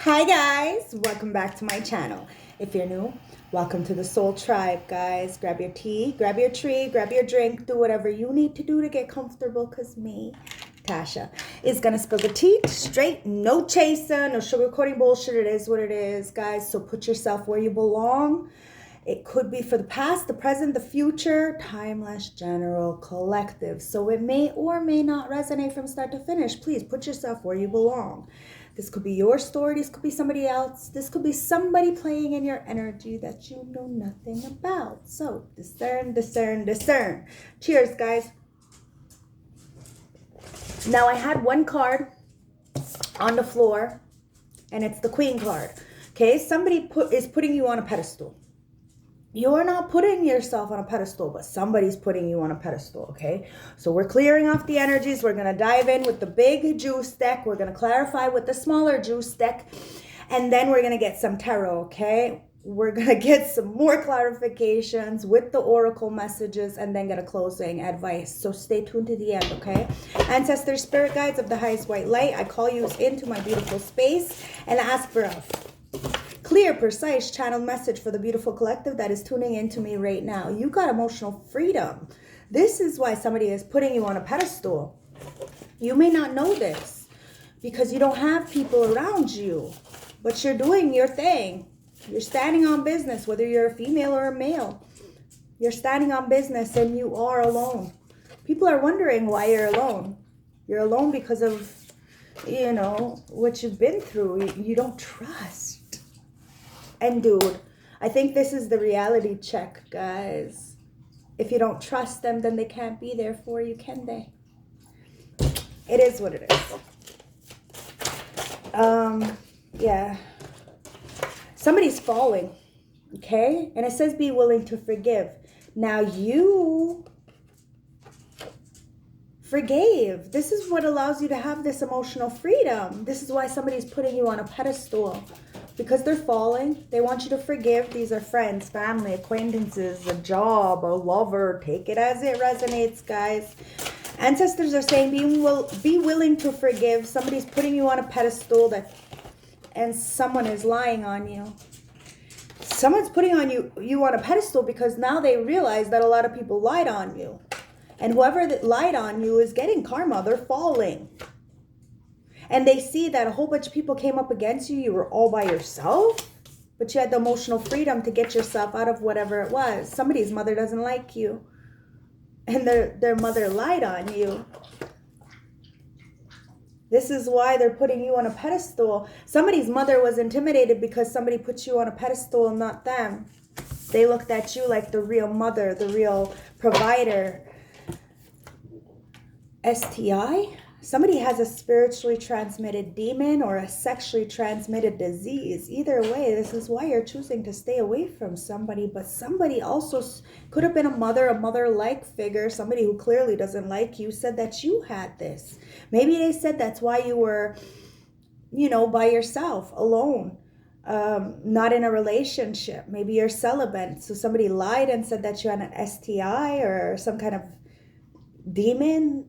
Hi guys, welcome back to my channel. If you're new, welcome to the Soul Tribe, guys. Grab your tea, grab your tree, grab your drink, do whatever you need to do to get comfortable, because me, Tasha, is gonna spill the tea straight, no chaser, no sugarcoating bullshit. It is what it is, guys. So put yourself where you belong. It could be for the past, the present, the future, timeless, general, collective. So it may or may not resonate from start to finish. Please put yourself where you belong. This could be your story. This could be somebody else. This could be somebody playing in your energy that you know nothing about. So discern, discern, discern. Cheers, guys. Now I had one card on the floor, and it's the Queen card. Okay, somebody is putting you on a pedestal. You're not putting yourself on a pedestal, but somebody's putting you on a pedestal, okay? So we're clearing off the energies. We're going to dive in with the big juice deck. We're going to clarify with the smaller juice deck. And then we're going to get some tarot, okay? We're going to get some more clarifications with the oracle messages and then get a closing advice. So stay tuned to the end, okay? Ancestors, spirit guides of the highest white light, I call you into my beautiful space and ask for a clear, precise channel message for the beautiful collective that is tuning into me right now. You got emotional freedom. This is why somebody is putting you on a pedestal. You may not know this because you don't have people around you, but you're doing your thing. You're standing on business, whether you're a female or a male. You're standing on business and you are alone. People are wondering why you're alone. You're alone because of, you know, what you've been through. You don't trust. And dude, I think this is the reality check, guys. If you don't trust them, then they can't be there for you, can they? It is what it is. Yeah. Somebody's falling, okay? And it says be willing to forgive. Now you forgave. This is what allows you to have this emotional freedom. This is why somebody's putting you on a pedestal. Because they're falling, they want you to forgive. These are friends, family, acquaintances, a job, a lover. Take it as it resonates, guys. Ancestors are saying be willing to forgive. Somebody's putting you on a pedestal and someone is lying on you. Someone's putting you on a pedestal because now they realize that a lot of people lied on you. And whoever that lied on you is getting karma. They're falling. And they see that a whole bunch of people came up against you. You were all by yourself. But you had the emotional freedom to get yourself out of whatever it was. Somebody's mother doesn't like you. And their mother lied on you. This is why they're putting you on a pedestal. Somebody's mother was intimidated because somebody put you on a pedestal and not them. They looked at you like the real mother, the real provider. STI? Somebody has a spiritually transmitted demon or a sexually transmitted disease. Either way, this is why you're choosing to stay away from somebody. But somebody also could have been a mother-like figure, somebody who clearly doesn't like you, said that you had this. Maybe they said that's why you were, you know, by yourself, alone, not in a relationship. Maybe you're celibate. So somebody lied and said that you had an STI or some kind of demon.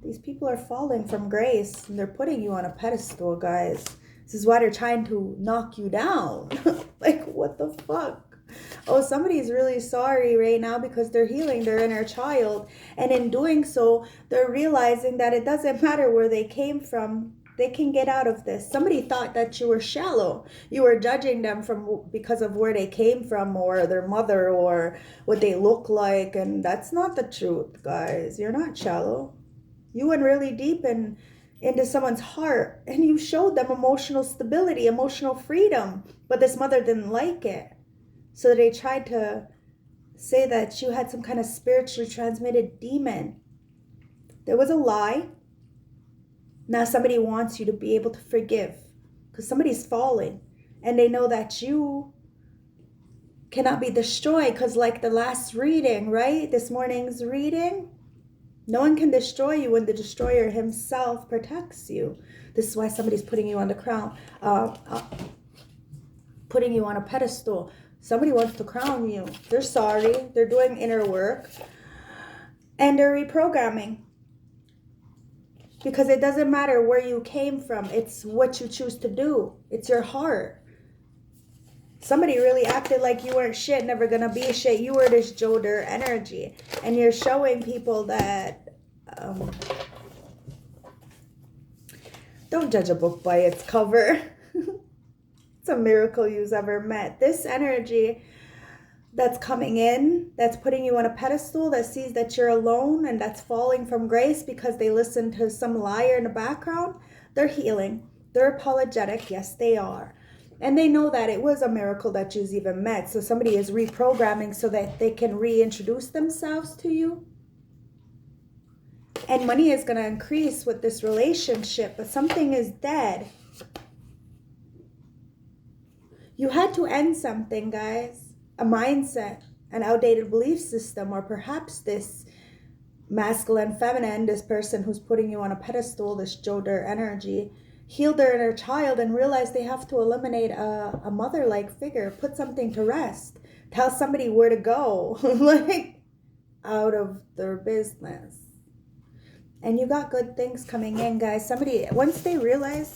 These people are falling from grace and they're putting you on a pedestal, guys. This is why they're trying to knock you down. Like, what the fuck? Oh, somebody's really sorry right now because they're healing their inner child. And in doing so, they're realizing that it doesn't matter where they came from. They can get out of this. Somebody thought that you were shallow. You were judging them because of where they came from or their mother or what they look like. And that's not the truth, guys. You're not shallow. You went really deep into someone's heart and you showed them emotional stability, emotional freedom. But this mother didn't like it. So they tried to say that you had some kind of spiritually transmitted demon. There was a lie. Now somebody wants you to be able to forgive because somebody's falling and they know that you cannot be destroyed because, like the last reading, right? This morning's reading, no one can destroy you when the destroyer himself protects you. This is why somebody's putting you on the crown, putting you on a pedestal. Somebody wants to crown you. They're sorry. They're doing inner work. And they're reprogramming. Because it doesn't matter where you came from. It's what you choose to do. It's your heart. Somebody really acted like you weren't shit, never gonna be shit. You were this Joe Dirt energy. And you're showing people that... don't judge a book by its cover. It's a miracle you've ever met. This energy that's coming in, that's putting you on a pedestal, that sees that you're alone and that's falling from grace because they listen to some liar in the background, they're healing. They're apologetic. Yes, they are. And they know that it was a miracle that you've even met. So somebody is reprogramming so that they can reintroduce themselves to you. And money is going to increase with this relationship, but something is dead. You had to end something, guys. A mindset, an outdated belief system, or perhaps this masculine, feminine, this person who's putting you on a pedestal, this Joe Dirt energy, healed their inner child and realized they have to eliminate a mother-like figure, put something to rest, tell somebody where to go, like out of their business. And you got good things coming in, guys. Somebody, once they realize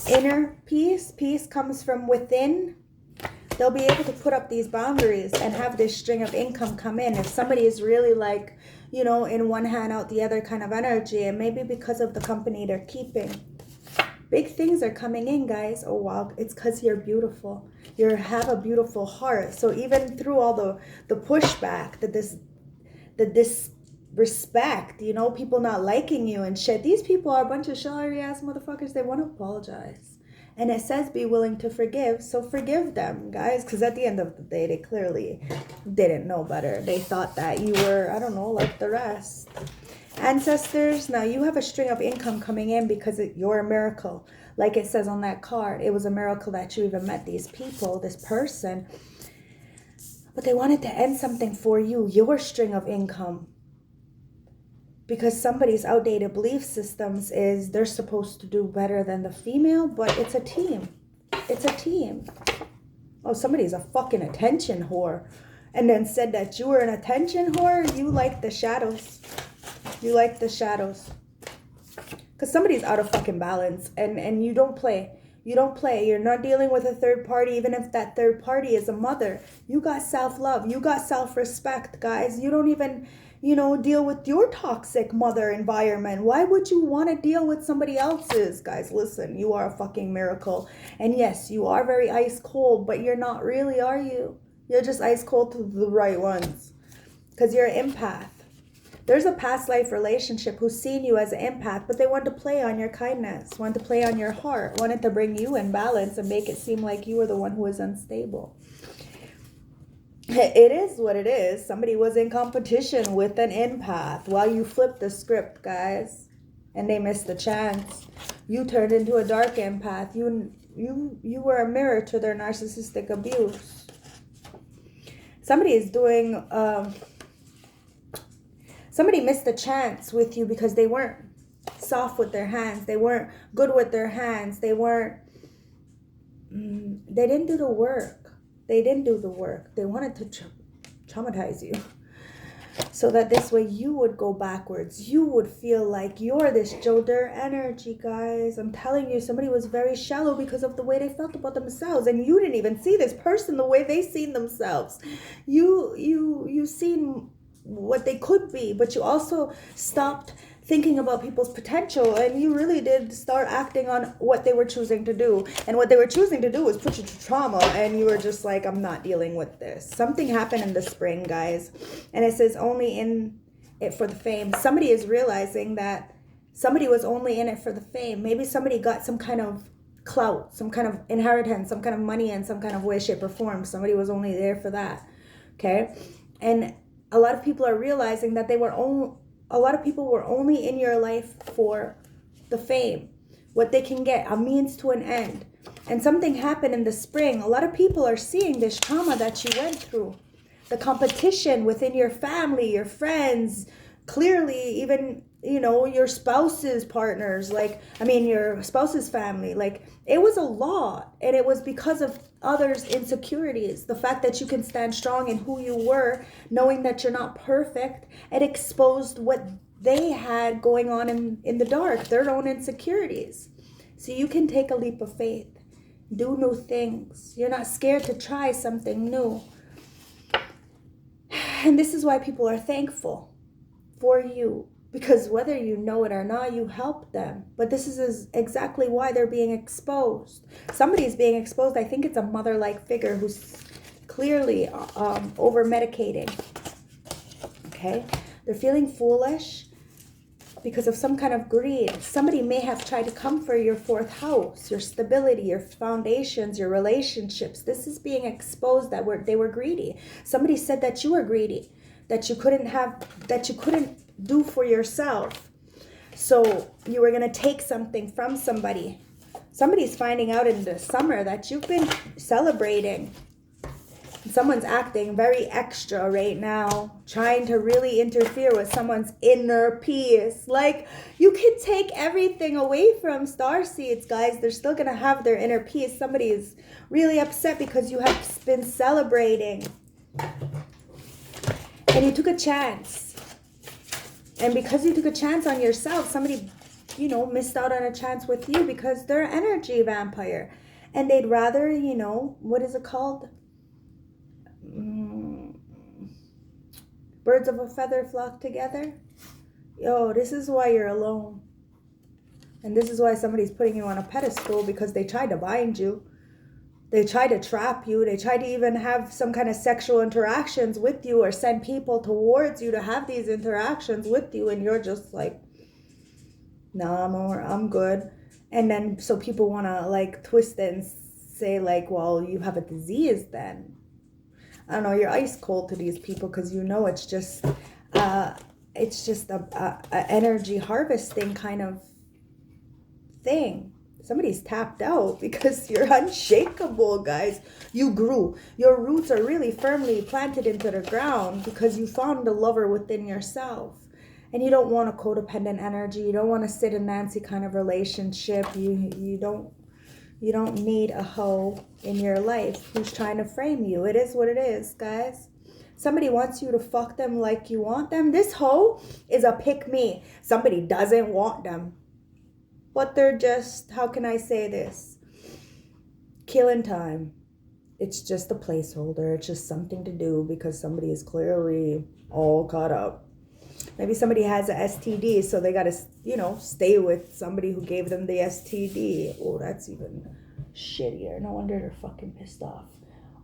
inner peace comes from within, they'll be able to put up these boundaries and have this string of income come in. If somebody is really like, you know, in one hand out the other kind of energy, and maybe because of the company they're keeping, big things are coming in, guys. Oh wow, it's because you're beautiful. You have a beautiful heart. So even through all the pushback, the disrespect, you know, people not liking you and shit, these people are a bunch of sorry ass motherfuckers. They want to apologize. And it says be willing to forgive. So forgive them, guys. Because at the end of the day, they clearly didn't know better. They thought that you were, I don't know, like the rest. Ancestors, now you have a string of income coming in because you're a miracle. Like it says on that card, it was a miracle that you even met these people, this person. But they wanted to end something for you, your string of income. Because somebody's outdated belief systems is they're supposed to do better than the female, but it's a team. It's a team. Oh, somebody's a fucking attention whore. And then said that you were an attention whore. You like the shadows. You like the shadows. Because somebody's out of fucking balance. And you don't play. You don't play. You're not dealing with a third party, even if that third party is a mother. You got self-love. You got self-respect, guys. You don't even... you know, deal with your toxic mother environment. Why would you want to deal with somebody else's? Guys, listen, you are a fucking miracle. And yes, you are very ice cold, but you're not really, are you? You're just ice cold to the right ones. Because you're an empath. There's a past life relationship who's seen you as an empath, but they wanted to play on your kindness, wanted to play on your heart, wanted to bring you in balance and make it seem like you were the one who was unstable. It is what it is. Somebody was in competition with an empath while you flipped the script, guys, and they missed the chance. You turned into a dark empath. You were a mirror to their narcissistic abuse. Somebody is doing... somebody missed the chance with you because they weren't soft with their hands. They weren't good with their hands. They weren't... they didn't do the work. They didn't do the work. They wanted to traumatize you so that this way you would go backwards. You would feel like you're this Joe Dirt energy, guys. I'm telling you, somebody was very shallow because of the way they felt about themselves. And you didn't even see this person the way they seen themselves. You seen what they could be, but you also stopped thinking about people's potential, and you really did start acting on what they were choosing to do. And what they were choosing to do was put you to trauma, and you were just like, I'm not dealing with this. Something happened in the spring, guys, and it says only in it for the fame. Somebody is realizing that somebody was only in it for the fame. Maybe somebody got some kind of clout, some kind of inheritance, some kind of money in some kind of way, shape, or form. Somebody was only there for that, okay? And a lot of people are realizing that a lot of people were only in your life for the fame, what they can get, a means to an end. And something happened in the spring. A lot of people are seeing this trauma that you went through. The competition within your family, your friends, clearly even you know, your spouse's partners, like, I mean, your spouse's family. Like, it was a lot, and it was because of others' insecurities. The fact that you can stand strong in who you were, knowing that you're not perfect, it exposed what they had going on in the dark, their own insecurities. So you can take a leap of faith, do new things. You're not scared to try something new. And this is why people are thankful for you, because whether you know it or not, you help them. But this is exactly why they're being exposed. Somebody's being exposed. I think it's a mother-like figure who's clearly over-medicating. Okay? They're feeling foolish because of some kind of greed. Somebody may have tried to come for your fourth house, your stability, your foundations, your relationships. This is being exposed that they were greedy. Somebody said that you were greedy, that you couldn't do for yourself. So you were going to take something from somebody. Somebody's finding out in the summer that you've been celebrating. Someone's acting very extra right now, trying to really interfere with someone's inner peace. Like, you can take everything away from starseeds, guys. They're still going to have their inner peace. Somebody is really upset because you have been celebrating. And you took a chance. And because you took a chance on yourself, somebody, you know, missed out on a chance with you because they're an energy vampire. And they'd rather, you know, what is it called? Birds of a feather flock together. Yo, this is why you're alone. And this is why somebody's putting you on a pedestal, because they tried to bind you. They tried to trap you. They tried to even have some kind of sexual interactions with you, or send people towards you to have these interactions with you. And you're just like, nah, I'm good. And then so people want to like twist it and say like, well, you have a disease then. I don't know, you're ice cold to these people, because you know it's just a energy harvesting kind of thing. Somebody's tapped out because you're unshakable, guys. You grew. Your roots are really firmly planted into the ground because you found the lover within yourself. And you don't want a codependent energy. You don't want a Sid and Nancy kind of relationship. You don't need a hoe in your life who's trying to frame you. It is what it is, guys. Somebody wants you to fuck them like you want them. This hoe is a pick me. Somebody doesn't want them. But they're just, how can I say this? Killing time. It's just a placeholder. It's just something to do because somebody is clearly all caught up. Maybe somebody has a STD, so they got to, you know, stay with somebody who gave them the STD. Oh, that's even shittier. No wonder they're fucking pissed off.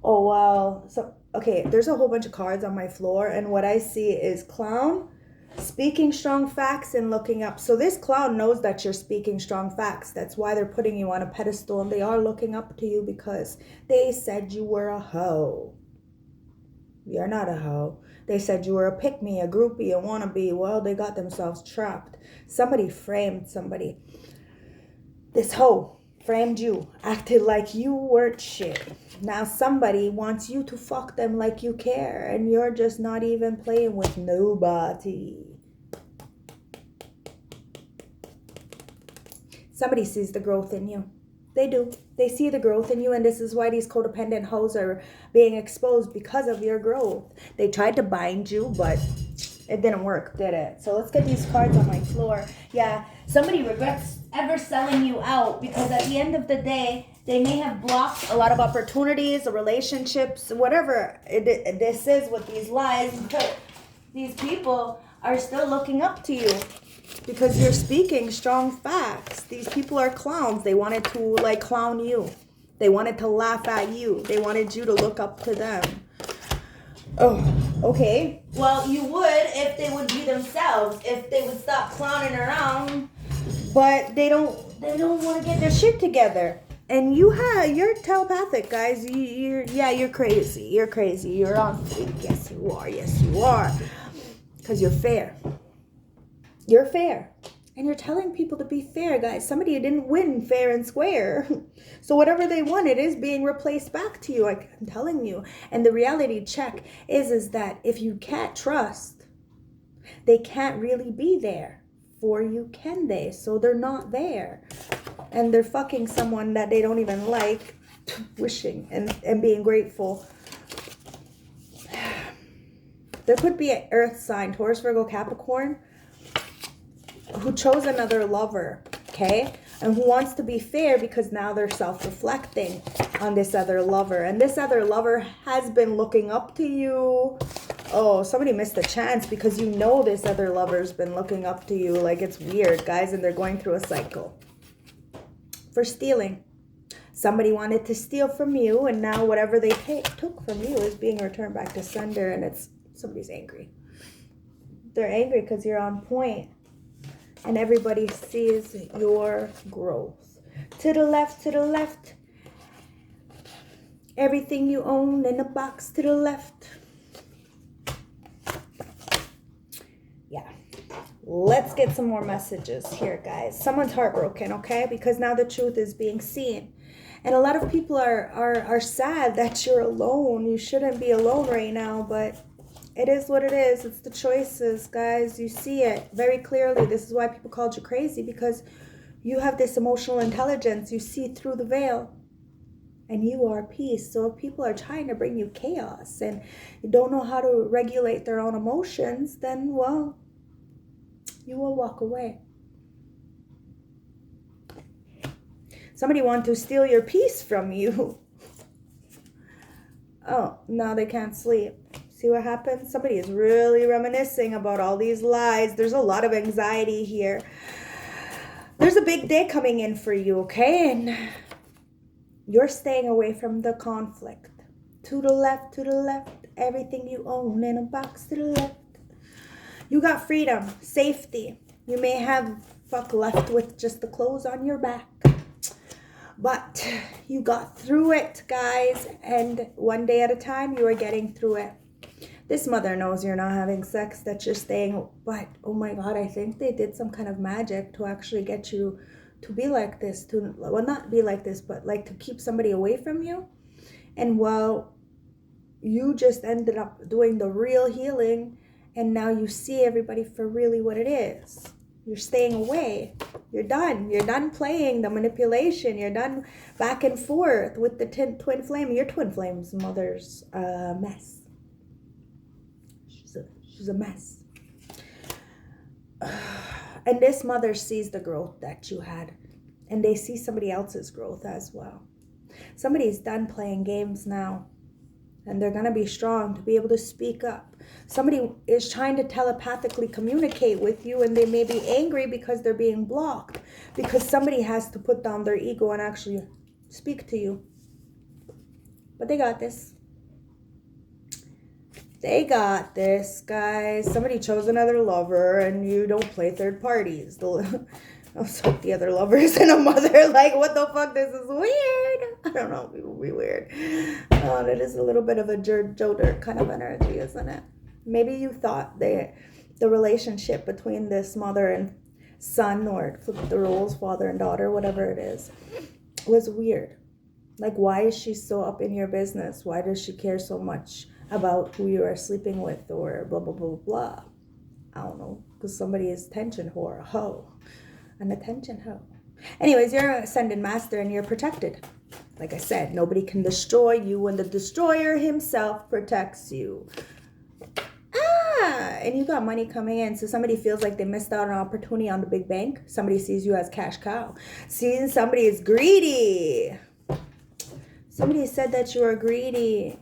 Oh, wow. So, okay, there's a whole bunch of cards on my floor, and what I see is clown, speaking strong facts, and looking up. So this clown knows that you're speaking strong facts. That's why they're putting you on a pedestal, and they are looking up to you because they said you were a hoe. You're not a hoe. They said you were a pick-me, a groupie, a wannabe. Well, they got themselves trapped. Somebody framed somebody. This hoe framed you, acted like you weren't shit. Now somebody wants you to fuck them like you care, and you're just not even playing with nobody. Somebody sees the growth in you. They do. They see the growth in you, and this is why these codependent hoes are being exposed, because of your growth. They tried to bind you, but it didn't work, did it? So let's get these cards on my floor. Yeah, somebody regrets ever selling you out, because at the end of the day, they may have blocked a lot of opportunities, relationships, whatever this is with these lies. But these people are still looking up to you, because you're speaking strong facts. These people are clowns. They wanted to like clown you. They wanted to laugh at you. They wanted you to look up to them. Oh, okay. Well, you would if they would be themselves, if they would stop clowning around. But they don't want to get their shit together. And you're telepathic, guys. You're crazy. You're crazy. You're on fleek. Yes, you are. Yes, you are. Because you're fair. You're fair. And you're telling people to be fair, guys. Somebody didn't win fair and square. So whatever they wanted is being replaced back to you. I'm telling you. And the reality check is that if you can't trust, they can't really be there for you, can they? So they're not there. And they're fucking someone that they don't even like, wishing and being grateful. There could be an earth sign, Taurus, Virgo, Capricorn, who chose another lover, okay? And who wants to be fair because now they're self-reflecting on this other lover. And this other lover has been looking up to you. Oh, somebody missed a chance because you know this other lover's been looking up to you. Like, it's weird, guys, and they're going through a cycle. For stealing. Somebody wanted to steal from you, and now whatever they took from you is being returned back to sender, and it's somebody's angry. They're angry because you're on point. And everybody sees your growth. To the left, to the left. Everything you own in a box to the left. Yeah. Let's get some more messages here, guys. Someone's heartbroken, okay? Because now the truth is being seen. And a lot of people are sad that you're alone. You shouldn't be alone right now, but it is what it is. It's the choices, guys. You see it very clearly. This is why people called you crazy, because you have this emotional intelligence. You see through the veil, and you are peace. So if people are trying to bring you chaos and you don't know how to regulate their own emotions, then, well, you will walk away. Somebody wants to steal your peace from you. Oh, now they can't sleep. See what happens? Somebody is really reminiscing about all these lies. There's a lot of anxiety here. There's a big day coming in for you, okay? And you're staying away from the conflict. To the left, to the left. Everything you own in a box to the left. You got freedom, safety. You may have left with just the clothes on your back. But you got through it, guys. And one day at a time, you are getting through it. This mother knows you're not having sex, that you're staying. But, oh my God, I think they did some kind of magic to actually get you to be like this. Well, not be like this, but like to keep somebody away from you. And well, you just ended up doing the real healing. And now you see everybody for really what it is. You're staying away. You're done. You're done playing the manipulation. You're done back and forth with the twin flame. Your twin flame's mother's mess. She's a mess. And this mother sees the growth that you had. And they see somebody else's growth as well. Somebody's done playing games now. And they're going to be strong to be able to speak up. Somebody is trying to telepathically communicate with you, and they may be angry because they're being blocked. Because somebody has to put down their ego and actually speak to you. But they got this. They got this, guys. Somebody chose another lover, and you don't play third parties. The other lovers and a mother, like, what the fuck, this is weird. I don't know, people be weird. It is a little bit of a Joder kind of energy, isn't it? Maybe you thought the relationship between this mother and son, or flip the roles, father and daughter, whatever it is, was weird. Like, why is she so up in your business? Why does she care so much about who you are sleeping with, or blah, blah, blah, blah? I don't know, because somebody is attention whore, a hoe. An attention hoe. Anyways, you're an ascended master and you're protected. Like I said, nobody can destroy you when the destroyer himself protects you. And you got money coming in. So somebody feels like they missed out on an opportunity on the big bank. Somebody sees you as cash cow. Seeing somebody is greedy. Somebody said that you are greedy.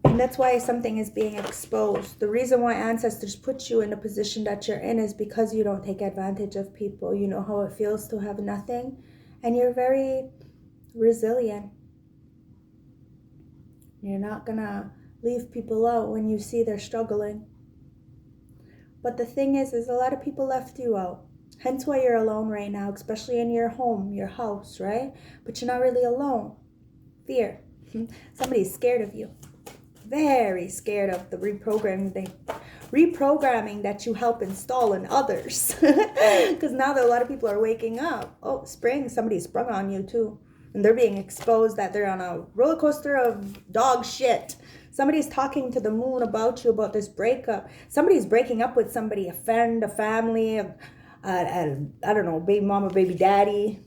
And that's why something is being exposed. The reason why ancestors put you in the position that you're in is because you don't take advantage of people. You know how it feels to have nothing. And you're very resilient. You're not going to leave people out when you see they're struggling. But the thing is a lot of people left you out. Hence why you're alone right now, especially in your home, your house, right? But you're not really alone. Fear. Somebody's scared of you. Very scared of the reprogramming that you help install in others. Because now that a lot of people are waking up. Oh, spring, somebody sprung on you too. And they're being exposed that they're on a roller coaster of dog shit. Somebody's talking to the moon about you, about this breakup. Somebody's breaking up with somebody, a friend, a family, I don't know, baby mama, baby daddy.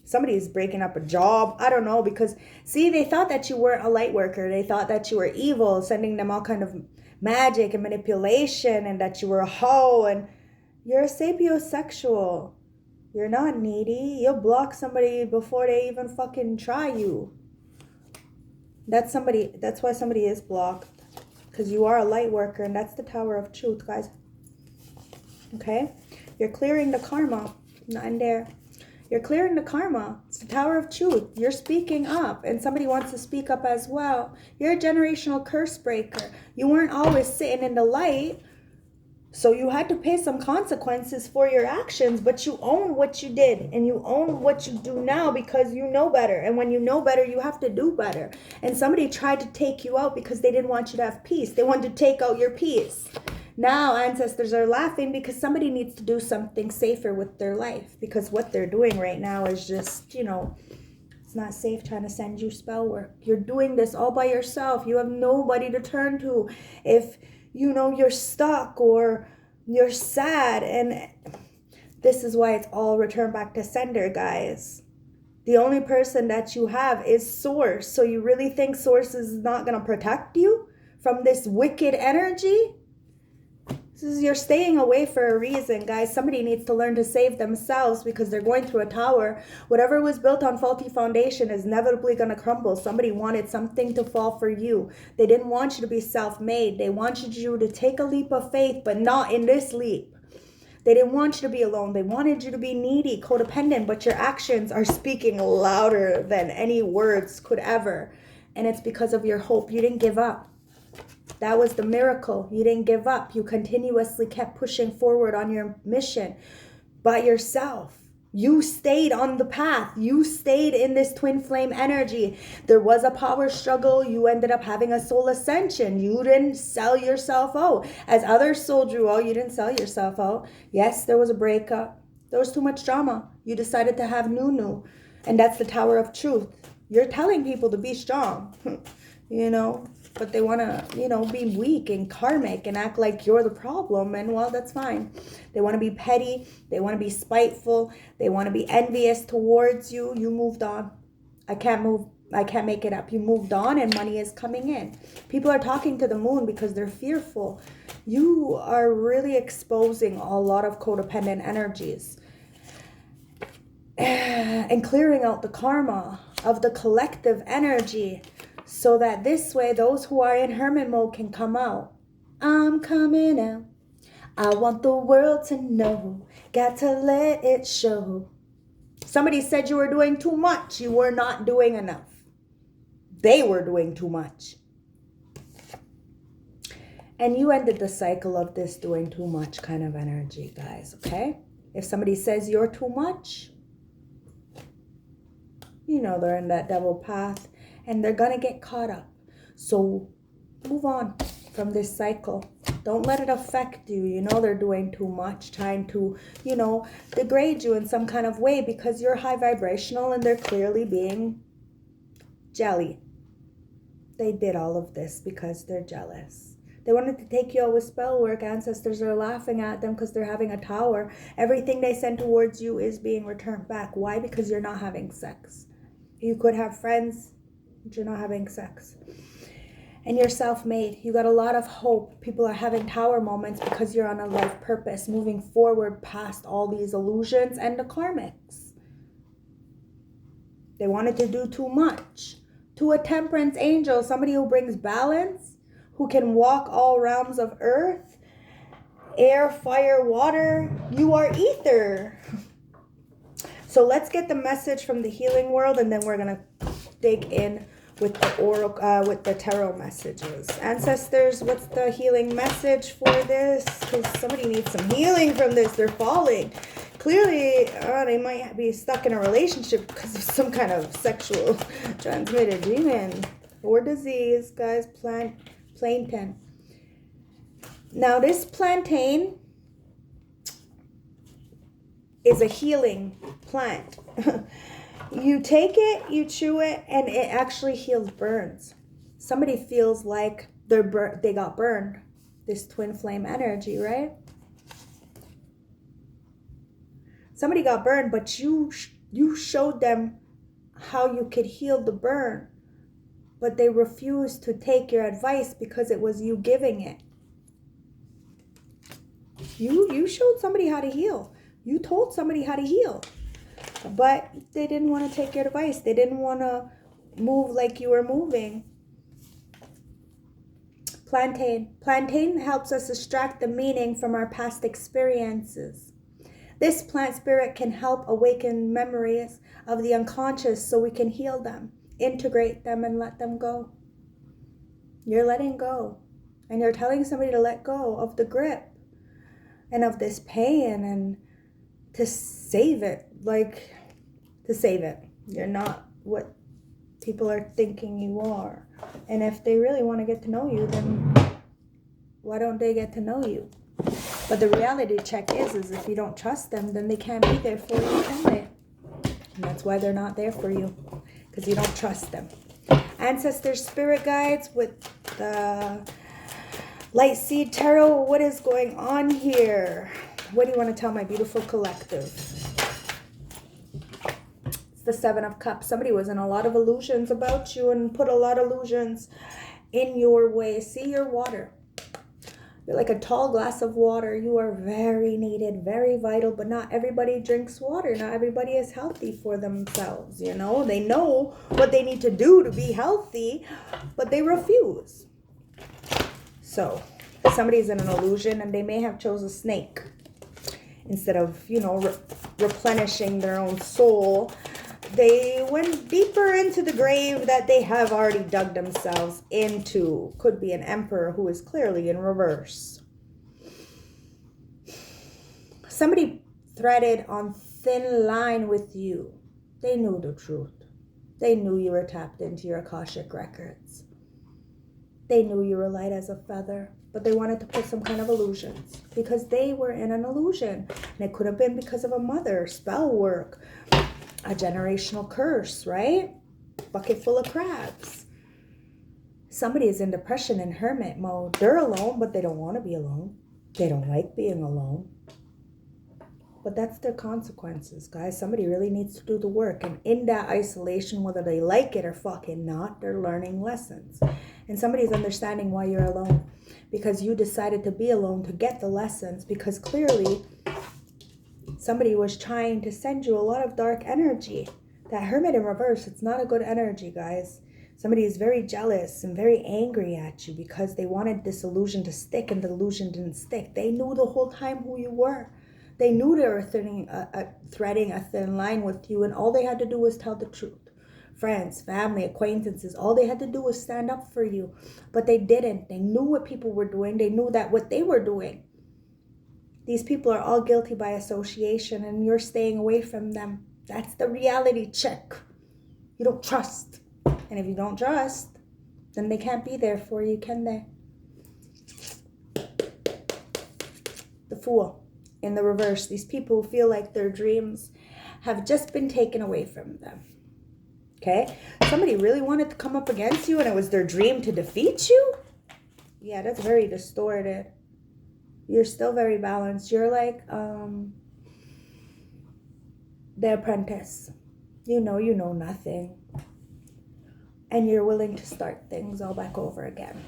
Somebody's breaking up a job. I don't know, because see, they thought that you weren't a light worker. They thought that you were evil, sending them all kind of magic and manipulation, and that you were a hoe, and you're a sapiosexual. You're not needy. You'll block somebody before they even fucking try you. That's why somebody is blocked. Because you are a light worker, and that's the Tower of Truth, guys. Okay? You're clearing the karma. Not in there. You're clearing the karma. It's the Tower of Truth. You're speaking up, and somebody wants to speak up as well. You're a generational curse breaker. You weren't always sitting in the light, so you had to pay some consequences for your actions, but you own what you did, and you own what you do now because you know better. And when you know better, you have to do better. And somebody tried to take you out because they didn't want you to have peace. They wanted to take out your peace. Now ancestors are laughing because somebody needs to do something safer with their life, because what they're doing right now is just, it's not safe trying to send you spell work. You're doing this all by yourself. You have nobody to turn to if you're stuck or you're sad. And this is why it's all returned back to sender, guys. The only person that you have is Source. So you really think Source is not going to protect you from this wicked energy? You're staying away for a reason, guys. Somebody needs to learn to save themselves because they're going through a tower. Whatever was built on faulty foundation is inevitably going to crumble. Somebody wanted something to fall for you. They didn't want you to be self-made. They wanted you to take a leap of faith, but not in this leap. They didn't want you to be alone. They wanted you to be needy, codependent, but your actions are speaking louder than any words could ever. And it's because of your hope. You didn't give up. That was the miracle. You didn't give up. You continuously kept pushing forward on your mission by yourself. You stayed on the path. You stayed in this twin flame energy. There was a power struggle. You ended up having a soul ascension. You didn't sell yourself out. As others sold you out, you didn't sell yourself out. Yes, there was a breakup. There was too much drama. You decided to have new. And that's the Tower of Truth. You're telling people to be strong, but they want to, be weak and karmic and act like you're the problem. And well, that's fine. They want to be petty. They want to be spiteful. They want to be envious towards you. You moved on. I can't make it up. You moved on and money is coming in. People are talking to the moon because they're fearful. You are really exposing a lot of codependent energies and clearing out the karma of the collective energy, so that this way those who are in hermit mode can come out. I'm coming out. I want the world to know. Got to let it show. Somebody said you were doing too much. You were not doing enough. They were doing too much. And you ended the cycle of this doing too much kind of energy, guys, okay? If somebody says you're too much, they're in that devil path. And they're going to get caught up. So move on from this cycle. Don't let it affect you. They're doing too much, trying to, degrade you in some kind of way because you're high vibrational and they're clearly being jelly. They did all of this because they're jealous. They wanted to take you out with spell work. Ancestors are laughing at them because they're having a tower. Everything they send towards you is being returned back. Why? Because you're not having sex. You could have friends, but you're not having sex. And you're self-made. You got a lot of hope. People are having tower moments because you're on a life purpose, moving forward past all these illusions and the karmics. They wanted to do too much. To a temperance angel, somebody who brings balance, who can walk all realms of earth, air, fire, water. You are ether. So let's get the message from the healing world, and then we're going to dig in with the oracle, with the tarot messages. Ancestors, what's the healing message for this? Because somebody needs some healing from this. They're falling. Clearly, they might be stuck in a relationship because of some kind of sexual transmitted demon or disease, guys. Plantain. Now, this plantain is a healing plant. You take it, you chew it, and it actually heals burns. Somebody feels like they got burned. This twin flame energy, right? Somebody got burned, but you showed them how you could heal the burn, but they refused to take your advice because it was you giving it. You showed somebody how to heal. You told somebody how to heal, but they didn't want to take your advice. They didn't want to move like you were moving. Plantain. Plantain helps us extract the meaning from our past experiences. This plant spirit can help awaken memories of the unconscious so we can heal them, integrate them, and let them go. You're letting go. And you're telling somebody to let go of the grip and of this pain and to save it. Like, to save it. You're not what people are thinking you are. And if they really want to get to know you, then why don't they get to know you? But the reality check is if you don't trust them, then they can't be there for you, can they? And that's why they're not there for you, because you don't trust them. Ancestors, spirit guides with the Light Seed Tarot. What is going on here? What do you want to tell my beautiful collective? It's the Seven of Cups. Somebody was in a lot of illusions about you and put a lot of illusions in your way. See your water. You're like a tall glass of water. You are very needed, very vital, but not everybody drinks water. Not everybody is healthy for themselves, you know? They know what they need to do to be healthy, but they refuse. So, somebody's in an illusion and they may have chose a snake instead of, you know, replenishing their own soul. They went deeper into the grave that they have already dug themselves into. Could be an emperor who is clearly in reverse. Somebody threaded on thin line with you. They knew the truth. They knew you were tapped into your Akashic records. They knew you were light as a feather, but they wanted to put some kind of illusions because they were in an illusion. And it could have been because of a mother, spell work, a generational curse, right? Bucket full of crabs. Somebody is in depression and hermit mode. They're alone, but they don't want to be alone. They don't like being alone. But that's their consequences, guys. Somebody really needs to do the work. And in that isolation, whether they like it or fucking not, they're learning lessons. And somebody's understanding why you're alone. Because you decided to be alone to get the lessons. Because clearly somebody was trying to send you a lot of dark energy. That hermit in reverse, it's not a good energy, guys. Somebody is very jealous and very angry at you because they wanted this illusion to stick and the illusion didn't stick. They knew the whole time who you were. They knew they were threading a thin line with you, and all they had to do was tell the truth. Friends, family, acquaintances, all they had to do was stand up for you. But they didn't. They knew what people were doing. They knew that what they were doing. These people are all guilty by association, and you're staying away from them. That's the reality check. You don't trust. And if you don't trust, then they can't be there for you, can they? The Fool in the reverse. These people feel like their dreams have just been taken away from them. Okay? Somebody really wanted to come up against you and it was their dream to defeat you? Yeah, that's very distorted. You're still very balanced. You're like the apprentice. You know nothing. And you're willing to start things all back over again.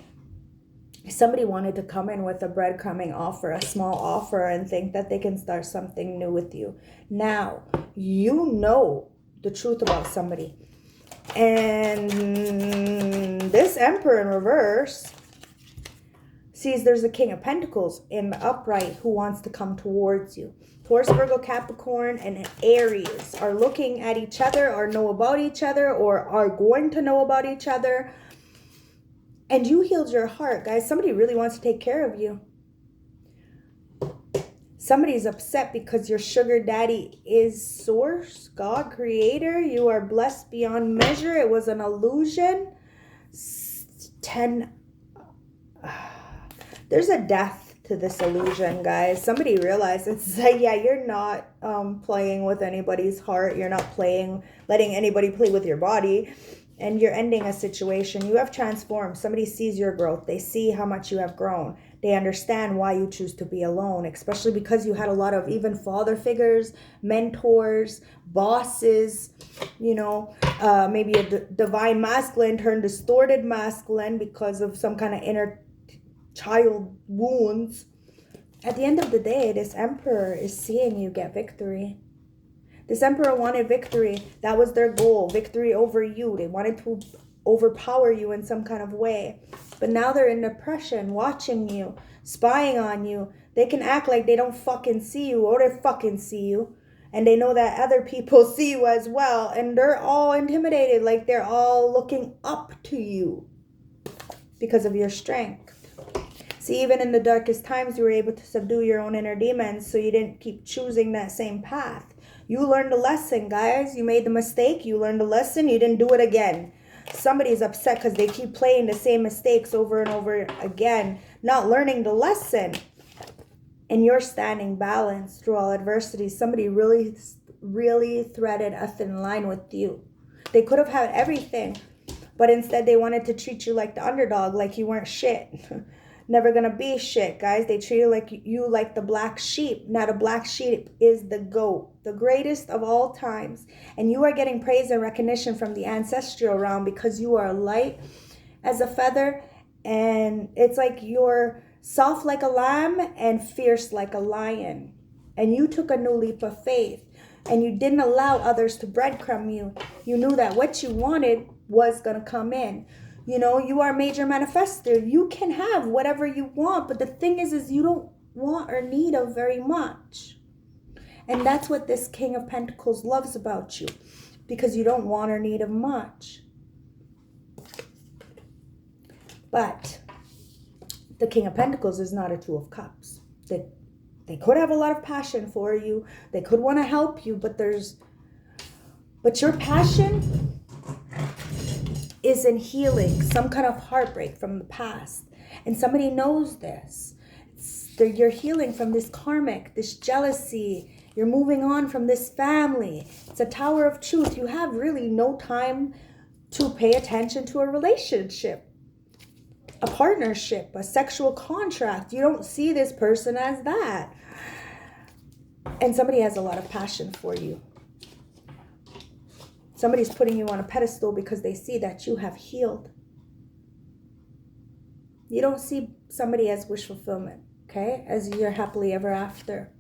Somebody wanted to come in with a breadcrumbing offer, a small offer, and think that they can start something new with you. Now, you know the truth about somebody. And this Emperor in reverse sees there's a King of Pentacles in the upright who wants to come towards you. Taurus, Virgo, Capricorn, and Aries are looking at each other or know about each other or are going to know about each other. And you healed your heart, guys. Somebody really wants to take care of you. Somebody's upset because your sugar daddy is source, God, creator. You are blessed beyond measure. It was an illusion. 10. There's a death to this illusion, guys. Somebody realizes that, yeah, you're not playing with anybody's heart. You're not letting anybody play with your body. and you're ending a situation. You have transformed. Somebody sees your growth. They see how much you have grown. They understand why you choose to be alone, especially because you had a lot of even father figures, mentors, bosses, you know, maybe a divine masculine turned distorted masculine because of some kind of inner child wounds. At the end of the day, this emperor is seeing you get victory. This emperor wanted victory. That was their goal, victory over you. They wanted to overpower you in some kind of way. But now they're in depression, watching you, spying on you. They can act like they don't fucking see you, or they fucking see you. And they know that other people see you as well. And they're all intimidated, like they're all looking up to you because of your strength. See, even in the darkest times, you were able to subdue your own inner demons, so you didn't keep choosing that same path. You learned a lesson, guys. You made the mistake. You learned a lesson. You didn't do it again. Somebody's upset because they keep playing the same mistakes over and over again, not learning the lesson. And you're standing balanced through all adversity. Somebody really, really threaded a thin line with you. They could have had everything, but instead they wanted to treat you like the underdog, like you weren't shit. Never gonna be shit, guys. They treat you like the black sheep. Now the black sheep is the GOAT, the greatest of all times. And you are getting praise and recognition from the ancestral realm because you are light as a feather. And it's like you're soft like a lamb and fierce like a lion. And you took a new leap of faith. And you didn't allow others to breadcrumb you. You knew that what you wanted was gonna come in. You know, you are a major manifester. You can have whatever you want, but the thing is you don't want or need of very much. And that's what this King of Pentacles loves about you, because you don't want or need of much. But the King of Pentacles is not a Two of Cups. They could have a lot of passion for you. They could want to help you, but your passion is in healing some kind of heartbreak from the past. And somebody knows this. You're healing from this karmic, this jealousy. You're moving on from this family. It's a Tower of Truth. You have really no time to pay attention to a relationship, a partnership, a sexual contract. You don't see this person as that. And somebody has a lot of passion for you. Somebody's putting you on a pedestal because they see that you have healed. You don't see somebody as wish fulfillment, okay? As you're happily ever after.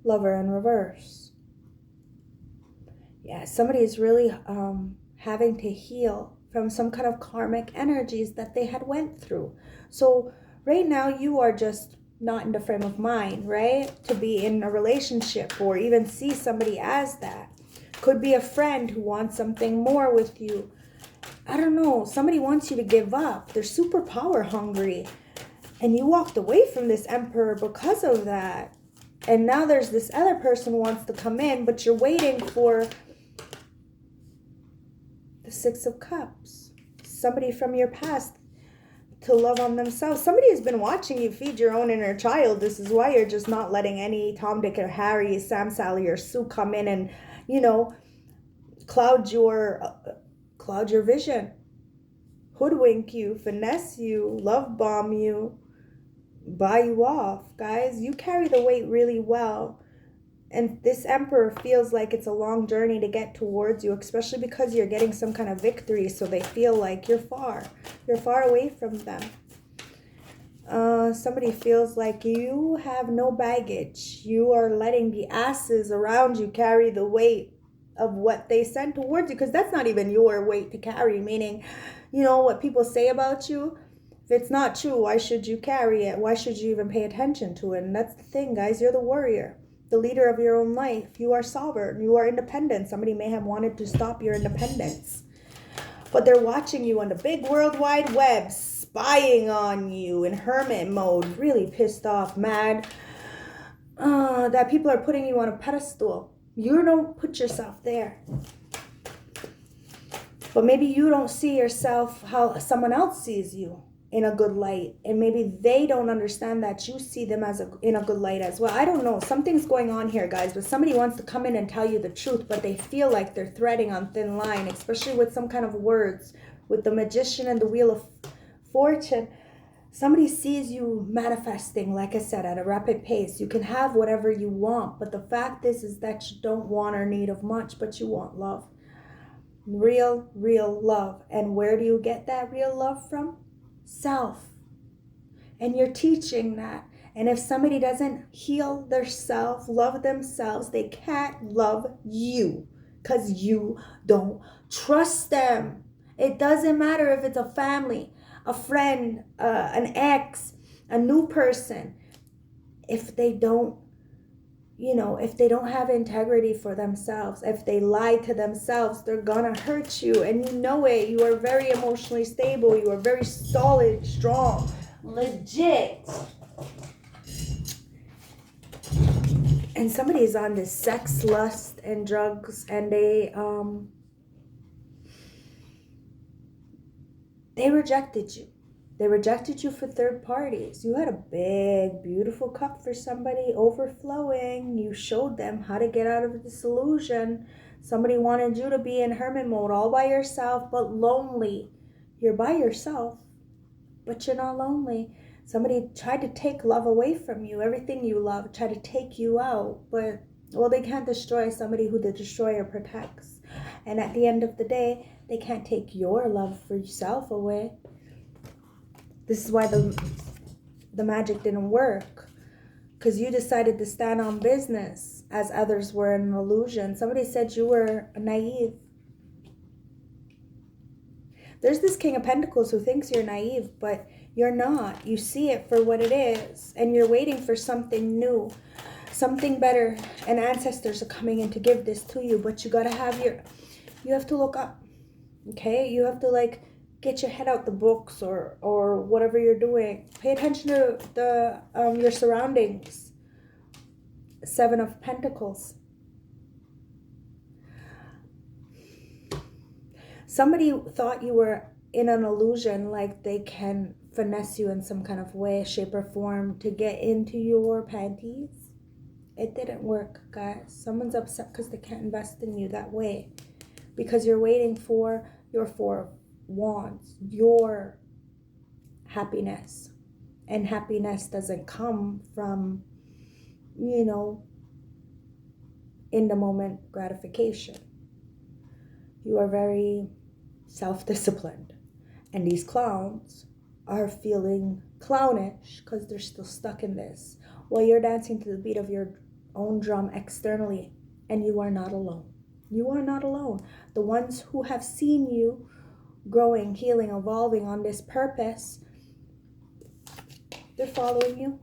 Lover in reverse. Yeah, somebody is really having to heal from some kind of karmic energies that they had went through. So right now you are just not in the frame of mind, right? To be in a relationship or even see somebody as that. Could be a friend who wants something more with you. I don't know. Somebody wants you to give up. They're super power hungry. And you walked away from this emperor because of that. And now there's this other person who wants to come in, but you're waiting for the Six of Cups. Somebody from your past to love on themselves. Somebody has been watching you feed your own inner child. This is why you're just not letting any Tom, Dick, or Harry, Sam, Sally, or Sue come in and, you know, cloud your vision, hoodwink you, finesse you, love bomb you, buy you off. Guys, you carry the weight really well. And this emperor feels like it's a long journey to get towards you, especially because you're getting some kind of victory. So they feel like you're far away from them. Somebody feels like you have no baggage. You are letting the asses around you carry the weight of what they send towards you, because that's not even your weight to carry. Meaning, you know, what people say about you, if it's not true, why should you carry it? Why should you even pay attention to it? And that's the thing, guys. You're the warrior, the leader of your own life. You are sovereign. You are independent. Somebody may have wanted to stop your independence, but they're watching you on the big World Wide Web, spying on you in hermit mode, really pissed off, mad that people are putting you on a pedestal. You don't put yourself there. But maybe you don't see yourself how someone else sees you. in a good light, and maybe they don't understand that you see them as in a good light as well. I don't know, something's going on here, guys, but somebody wants to come in and tell you the truth, but they feel like they're threading on thin line, especially with some kind of words, with the Magician and the Wheel of Fortune. Somebody sees you manifesting, like I said, at a rapid pace. You can have whatever you want, but the fact is that you don't want or need of much, but you want love. Real love. And where do you get that real love from? Self. And you're teaching that. And if somebody doesn't heal their self, love themselves, they can't love you because you don't trust them. It doesn't matter if it's a family, a friend, an ex, a new person. If they don't, if they don't have integrity for themselves, if they lie to themselves, they're gonna hurt you. And you know it. You are very emotionally stable. You are very solid, strong, legit. And somebody's on this sex, lust, and drugs, and they rejected you. They rejected you for third parties. You had a big, beautiful cup for somebody overflowing. You showed them how to get out of this illusion. Somebody wanted you to be in hermit mode all by yourself, but lonely. You're by yourself, but you're not lonely. Somebody tried to take love away from you. Everything you love, tried to take you out. But, well, they can't destroy somebody who the destroyer protects. And at the end of the day, they can't take your love for yourself away. This is why the magic didn't work. Because you decided to stand on business as others were in an illusion. Somebody said you were naive. There's this King of Pentacles who thinks you're naive, but you're not. You see it for what it is. And you're waiting for something new, something better. And ancestors are coming in to give this to you. But you got to have you have to look up. Okay? You have to get your head out the books or whatever you're doing. Pay attention to your surroundings. Seven of Pentacles. Somebody thought you were in an illusion, like they can finesse you in some kind of way, shape, or form to get into your panties. It didn't work, guys. Someone's upset because they can't invest in you that way. Because you're waiting for your Four of Wands, your happiness. And happiness doesn't come from, in the moment gratification. You are very self-disciplined. And these clowns are feeling clownish because they're still stuck in this. While you're dancing to the beat of your own drum externally. And you are not alone. You are not alone. The ones who have seen you growing, healing, evolving on this purpose, they're following you.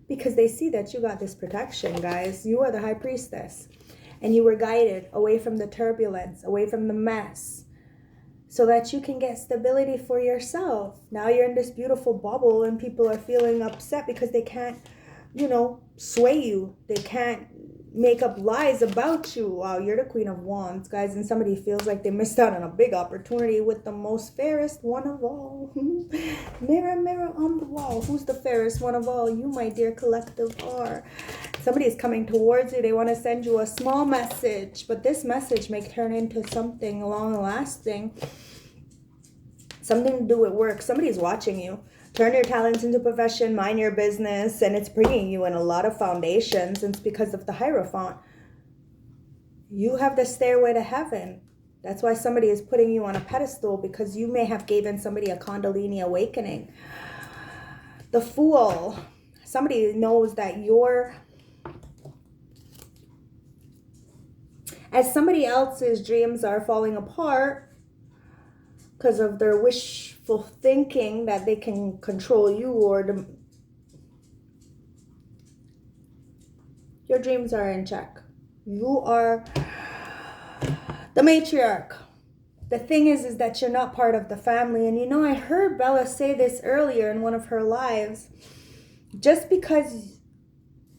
Because they see that you got this protection, guys. You are the high priestess. And you were guided away from the turbulence, away from the mess, so that you can get stability for yourself. Now you're in this beautiful bubble and people are feeling upset because they can't, sway you. They can't make up lies about you. Wow, you're the Queen of Wands, guys. And somebody feels like they missed out on a big opportunity with the most fairest one of all. Mirror, mirror on the wall. Who's the fairest one of all? You, my dear collective, are. Somebody is coming towards you. They want to send you a small message. But this message may turn into something long-lasting. Something to do with work. Somebody's watching you. Turn your talents into profession, mind your business, and it's bringing you in a lot of foundations. And it's because of the Hierophant. You have the stairway to heaven. That's why somebody is putting you on a pedestal, because you may have given somebody a Kundalini awakening. The Fool. Somebody knows that you're, as somebody else's dreams are falling apart because of their wishful thinking that they can control you, or your dreams are in check. You are the matriarch. The thing is that you're not part of the family. And I heard Bella say this earlier in one of her lives. Just because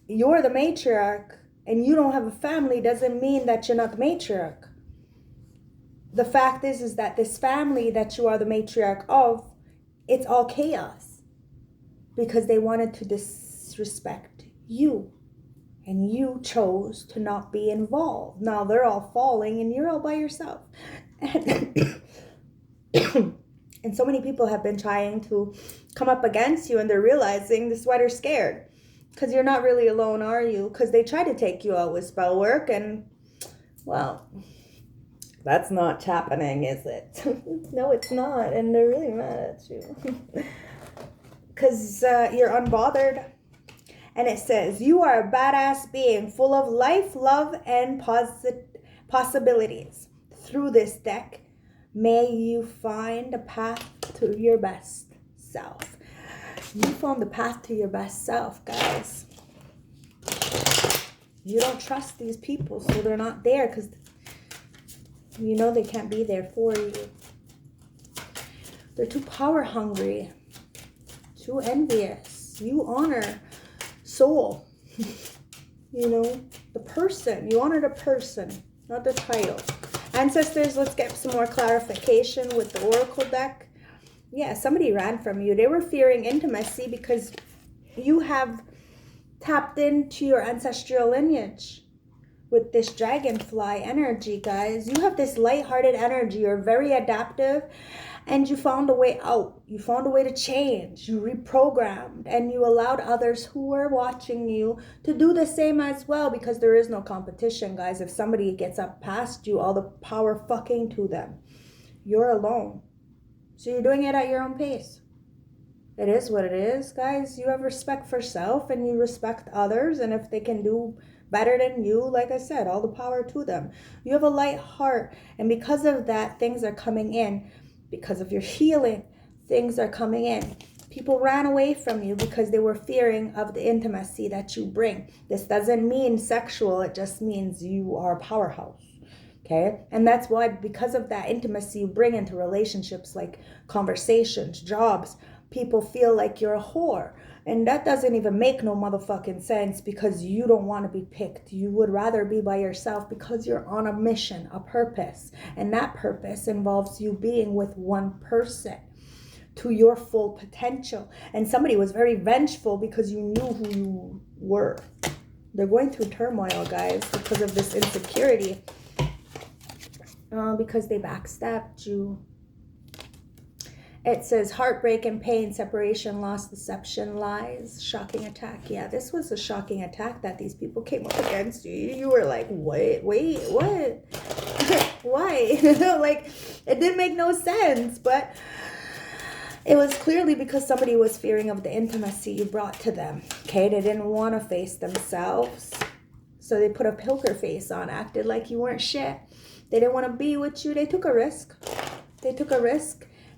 you're the matriarch and you don't have a family doesn't mean that you're not the matriarch. The fact is that this family that you are the matriarch of it's all chaos because they wanted to disrespect you. And you chose to not be involved. Now they're all falling and you're all by yourself. And so many people have been trying to come up against you, and they're realizing this is why they're scared. Because you're not really alone, are you? Because they try to take you out with spell work, and, well, that's not happening, is it? No, it's not. And they're really mad at you. Because you're unbothered. And it says, you are a badass being full of life, love, and possibilities. Through this deck, may you find a path to your best self. You found the path to your best self, guys. You don't trust these people, so they're not there because you know they can't be there for you. They're too power hungry, too envious. You honor soul, you know, the person. You honor the person, not the title. Ancestors, let's get some more clarification with the oracle deck. Yeah, somebody ran from you. They were fearing intimacy because you have tapped into your ancestral lineage with this dragonfly energy, guys. You have this lighthearted energy. You're very adaptive. And you found a way out. You found a way to change. You reprogrammed. And you allowed others who were watching you to do the same as well. Because there is no competition, guys. If somebody gets up past you, all the power fucking to them. You're alone. So you're doing it at your own pace. It is what it is, guys. You have respect for self and you respect others. And if they can do better than you, like I said, all the power to them. You have a light heart. And because of that, things are coming in. Because of your healing, things are coming in. People ran away from you because they were fearing of the intimacy that you bring. This doesn't mean sexual. It just means you are a powerhouse. Okay? And that's why, because of that intimacy you bring into relationships, like conversations, jobs, people feel like you're a whore. And that doesn't even make no motherfucking sense because you don't want to be picked. You would rather be by yourself because you're on a mission, a purpose. And that purpose involves you being with one person to your full potential. And somebody was very vengeful because you knew who you were. They're going through turmoil, guys, because of this insecurity. Because they backstabbed you. It says heartbreak and pain, separation, loss, deception, lies, shocking attack. Yeah, this was a shocking attack that these people came up against you. You were like, wait, what? Why? Like, it didn't make no sense. But it was clearly because somebody was fearing of the intimacy you brought to them. Okay, they didn't want to face themselves. So they put a poker face on, acted like you weren't shit. They didn't want to be with you. They took a risk.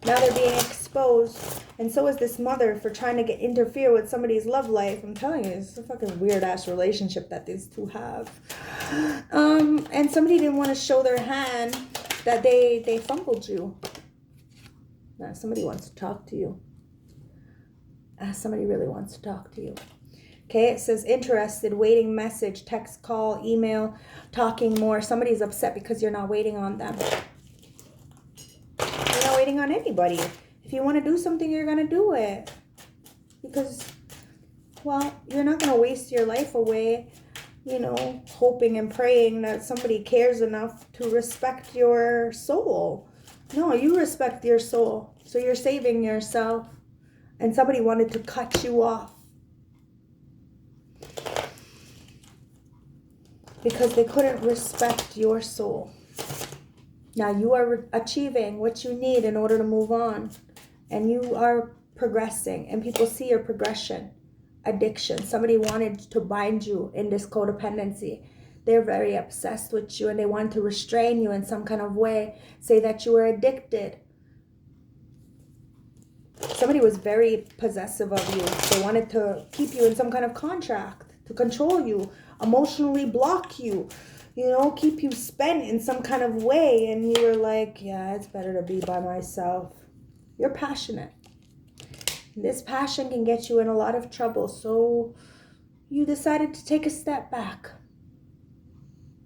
Now they're being exposed. And so is this mother for trying to interfere with somebody's love life. I'm telling you, it's a fucking weird-ass relationship that these two have. And somebody didn't want to show their hand that they fumbled you. Now, somebody wants to talk to you. Somebody really wants to talk to you. Okay, it says interested, waiting, message, text, call, email, talking more. Somebody's upset because you're not waiting on them. You're not waiting on anybody. If you want to do something, you're going to do it. Because, well, you're not going to waste your life away, you know, hoping and praying that somebody cares enough to respect your soul. No, you respect your soul. So you're saving yourself. And somebody wanted to cut you off. Because they couldn't respect your soul. Now you are achieving what you need in order to move on. And you are progressing. And people see your progression. Addiction. Somebody wanted to bind you in this codependency. They're very obsessed with you. And they want to restrain you in some kind of way. Say that you were addicted. Somebody was very possessive of you. They wanted to keep you in some kind of contract. To control you. Emotionally block you. You know, keep you spent in some kind of way. And you were like, yeah, it's better to be by myself. You're passionate. This passion can get you in a lot of trouble. So you decided to take a step back.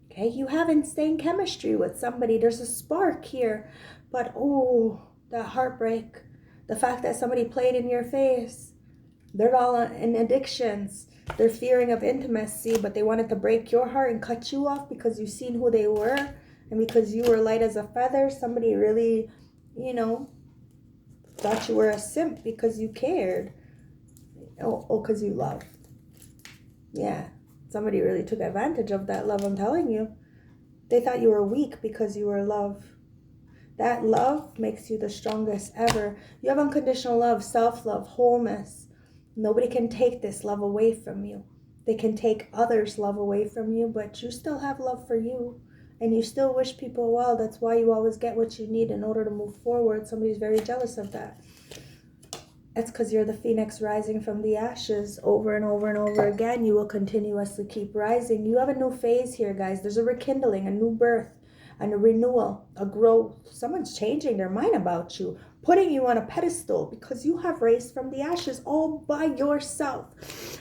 Okay, you have insane chemistry with somebody. There's a spark here. But, oh, that heartbreak. The fact that somebody played in your face. They're all in addictions. They're fearing of intimacy, but they wanted to break your heart and cut you off because you've seen who they were. And because you were light as a feather, somebody really, thought you were a simp because you cared. Because you loved. Yeah. Somebody really took advantage of that love, I'm telling you. They thought you were weak because you were love. That love makes you the strongest ever. You have unconditional love, self-love, wholeness. Nobody can take this love away from you. They can take others' love away from you, but you still have love for you. And you still wish people well. That's why you always get what you need in order to move forward. Somebody's very jealous of that. That's because you're the phoenix rising from the ashes over and over and over again. You will continuously keep rising. You have a new phase here, guys. There's a rekindling, a new birth, and a renewal, a growth. Someone's changing their mind about you, putting you on a pedestal because you have raised from the ashes all by yourself.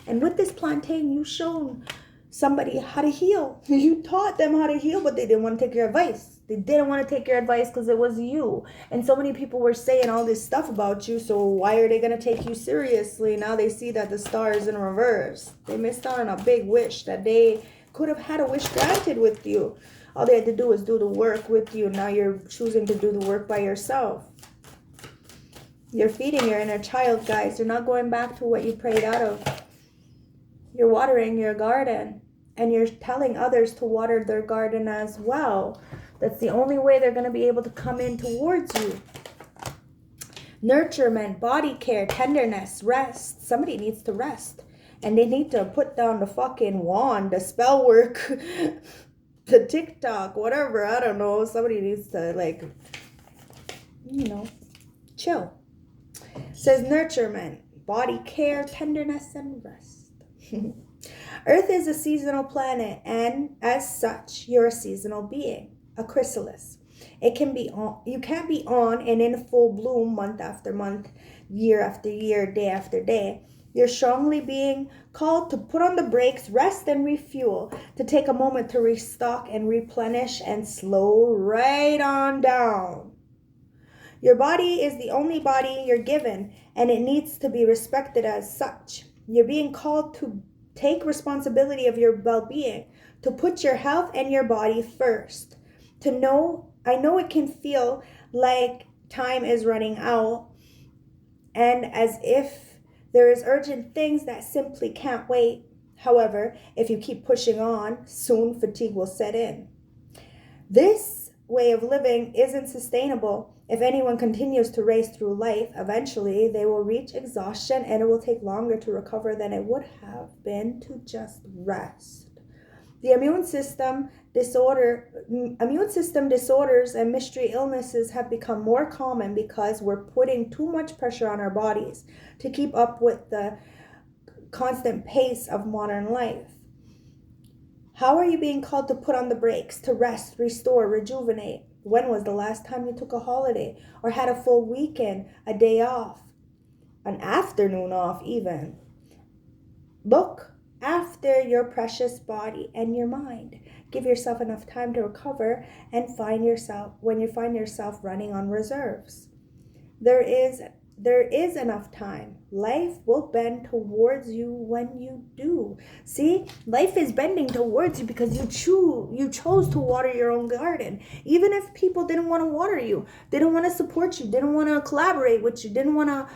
And with this plantain, you've shown somebody how to heal. You taught them how to heal, but they didn't want to take your advice. They didn't want to take your advice because it was you. And so many people were saying all this stuff about you, so why are they going to take you seriously? Now they see that the star is in reverse. They missed out on a big wish that they could have had a wish granted with you. All they had to do was do the work with you. Now you're choosing to do the work by yourself. You're feeding your inner child, guys. You're not going back to what you prayed out of. You're watering your garden. And you're telling others to water their garden as well. That's the only way they're going to be able to come in towards you. Nurturement, body care, tenderness, rest. Somebody needs to rest. And they need to put down the fucking wand, the spell work, the TikTok, whatever. I don't know. Somebody needs to, chill. It says nurturement, body care, tenderness, and rest. Earth is a seasonal planet, and as such, you're a seasonal being, a chrysalis. It can be on, you can't be on and in full bloom month after month, year after year, day after day. You're strongly being called to put on the brakes, rest and refuel, to take a moment to restock and replenish and slow right on down. Your body is the only body you're given, and it needs to be respected as such. You're being called to take responsibility of your well-being, to put your health and your body first. I know it can feel like time is running out, and as if there is urgent things that simply can't wait. However, if you keep pushing on, soon fatigue will set in. This way of living isn't sustainable. If anyone continues to race through life, eventually they will reach exhaustion, and it will take longer to recover than it would have been to just rest. The immune system disorders and mystery illnesses have become more common because we're putting too much pressure on our bodies to keep up with the constant pace of modern life. How are you being called to put on the brakes, to rest, restore, rejuvenate? When was the last time you took a holiday or had a full weekend, a day off, an afternoon off even? Look after your precious body and your mind. Give yourself enough time to recover and when you find yourself running on reserves. There is enough time. Life will bend towards you when you do. See, life is bending towards you because you chose to water your own garden. Even if people didn't want to water you, didn't want to support you, didn't want to collaborate with you, didn't want to,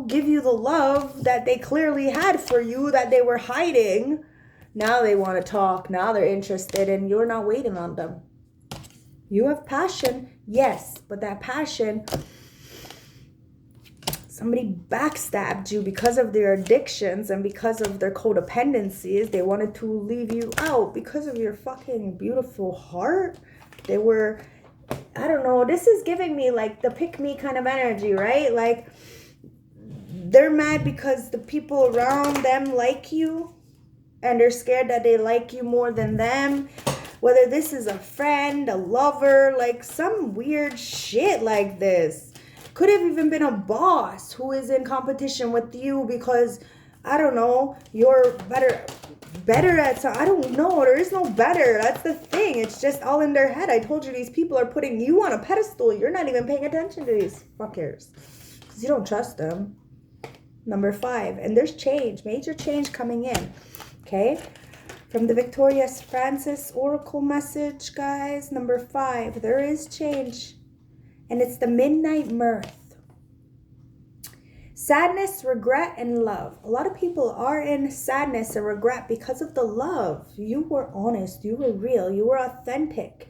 give you the love that they clearly had for you that they were hiding. Now they want to talk. Now they're interested, and you're not waiting on them. You have passion, yes, but that passion, somebody backstabbed you because of their addictions and because of their codependencies. They wanted to leave you out because of your fucking beautiful heart. They were, I don't know, this is giving me like the pick me kind of energy, right? Like they're mad because the people around them like you and they're scared that they like you more than them. Whether this is a friend, a lover, like some weird shit like this. Could have even been a boss who is in competition with you because, I don't know, you're better at something. I don't know. There is no better. That's the thing. It's just all in their head. I told you these people are putting you on a pedestal. You're not even paying attention to these fuckers. because you don't trust them. Number 5, and there's change, major change coming in, okay? From the Victorious Francis Oracle message, guys, number 5, there is change, and it's the midnight mirth. Sadness, regret, and love. A lot of people are in sadness and regret because of the love. You were honest, you were real, you were authentic.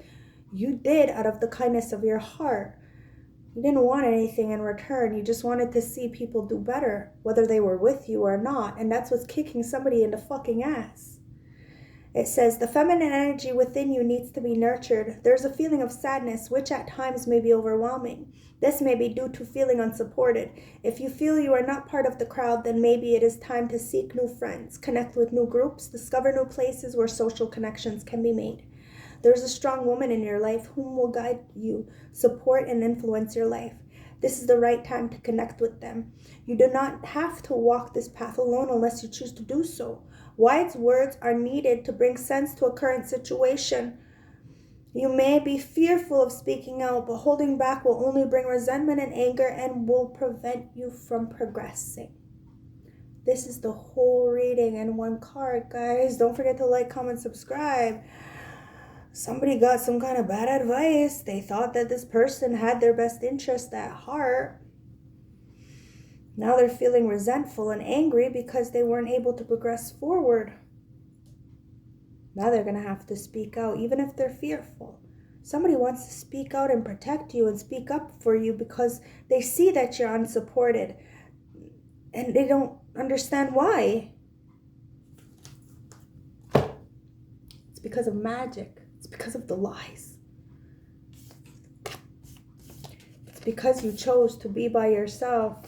You did out of the kindness of your heart. You didn't want anything in return. You just wanted to see people do better, whether they were with you or not. And that's what's kicking somebody in the fucking ass. It says, the feminine energy within you needs to be nurtured. There's a feeling of sadness, which at times may be overwhelming. This may be due to feeling unsupported. If you feel you are not part of the crowd, then maybe it is time to seek new friends, connect with new groups, discover new places where social connections can be made. There's a strong woman in your life whom will guide you, support, and influence your life. This is the right time to connect with them. You do not have to walk this path alone unless you choose to do so. Wise words are needed to bring sense to a current situation. You may be fearful of speaking out, but holding back will only bring resentment and anger and will prevent you from progressing. This is the whole reading in one card, guys. Don't forget to like, comment, subscribe. Somebody got some kind of bad advice. They thought that this person had their best interest at heart. Now they're feeling resentful and angry because they weren't able to progress forward. Now they're going to have to speak out, even if they're fearful. Somebody wants to speak out and protect you and speak up for you because they see that you're unsupported. And they don't understand why. It's because of magic. It's because of the lies. It's because you chose to be by yourself,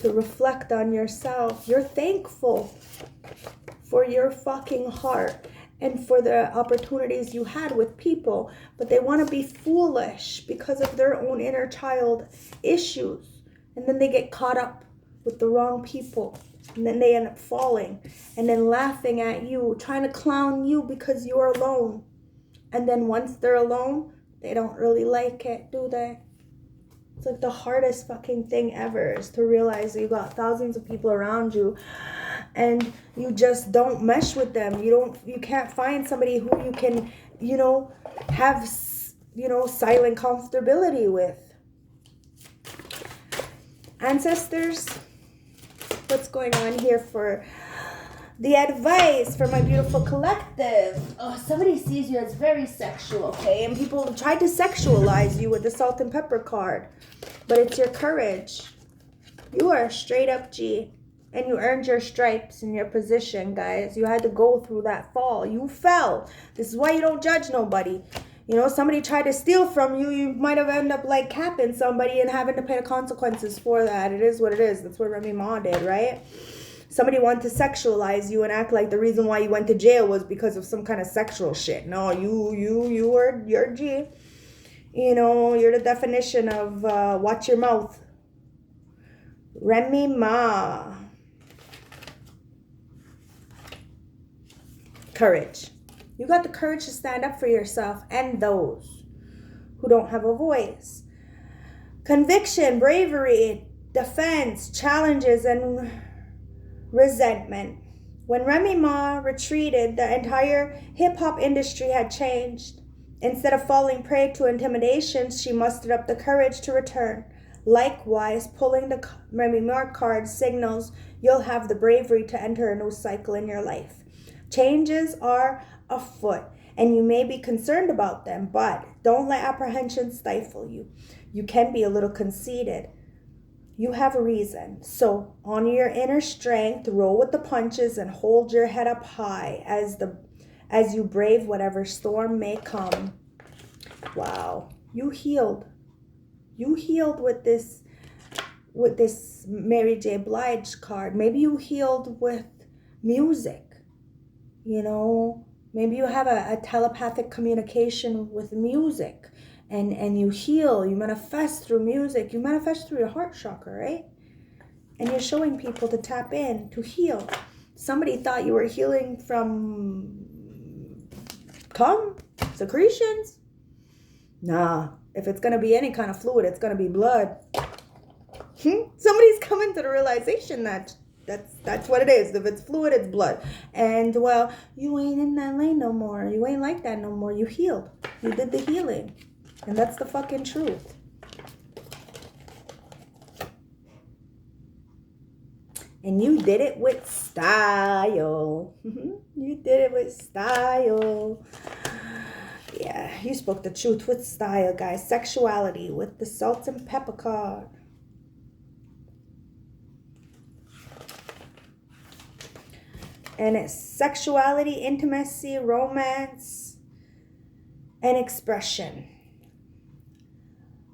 to reflect on yourself. You're thankful for your fucking heart and for the opportunities you had with people, but they want to be foolish because of their own inner child issues, and then they get caught up with the wrong people, and then they end up falling and then laughing at you, trying to clown you because you're alone. And then once they're alone, they don't really like it, do they? It's like the hardest fucking thing ever is to realize that you got thousands of people around you and you just don't mesh with them. You can't find somebody who you can, have, silent comfortability with. Ancestors, what's going on here for the advice for my beautiful collective? Oh, somebody sees you as very sexual, okay? And people try to sexualize you with the salt and pepper card. But it's your courage. You are a straight up G. And you earned your stripes in your position, guys. You had to go through that fall. You fell. This is why you don't judge nobody. Somebody tried to steal from you. You might have ended up like capping somebody and having to pay the consequences for that. It is what it is. That's what Remy Ma did, right? Somebody wanted to sexualize you and act like the reason why you went to jail was because of some kind of sexual shit. No, you're G. You're the definition of watch your mouth. Remy Ma. Courage. You got the courage to stand up for yourself and those who don't have a voice. Conviction, bravery, defense, challenges, and resentment. When Remy Ma retreated, the entire hip-hop industry had changed. Instead of falling prey to intimidation, she mustered up the courage to return. Likewise, pulling the Remy Ma card signals you'll have the bravery to enter a new cycle in your life. Changes are afoot, and you may be concerned about them, but don't let apprehension stifle you. You can be a little conceited. You have a reason. So honor your inner strength, roll with the punches, and hold your head up high as you brave whatever storm may come. Wow. You healed. You healed with this Mary J. Blige card. Maybe you healed with music. Maybe you have a telepathic communication with music. And you heal, you manifest through music, you manifest through your heart chakra, right? And you're showing people to tap in, to heal. Somebody thought you were healing from cum, secretions. Nah, if it's going to be any kind of fluid, it's going to be blood. Somebody's coming to the realization that that's what it is. If it's fluid, it's blood. And well, you ain't in that lane no more. You ain't like that no more. You healed. You did the healing. And that's the fucking truth. And you did it with style. You did it with style. Yeah, you spoke the truth with style, guys. Sexuality with the salt and pepper card. And it's sexuality, intimacy, romance, and expression.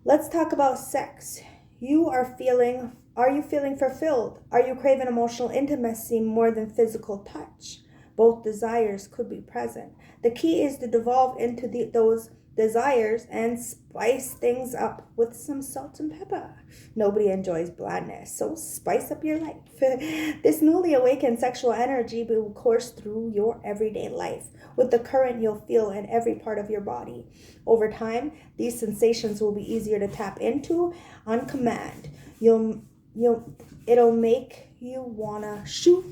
Let's talk about sex. Are you feeling fulfilled? Are you craving emotional intimacy more than physical touch? Both desires could be present. The key is to devolve into those desires and spice things up with some salt and pepper. Nobody enjoys blandness, so spice up your life. This newly awakened sexual energy will course through your everyday life. With the current you'll feel in every part of your body. Over time, these sensations will be easier to tap into on command. It'll make you wanna shoot,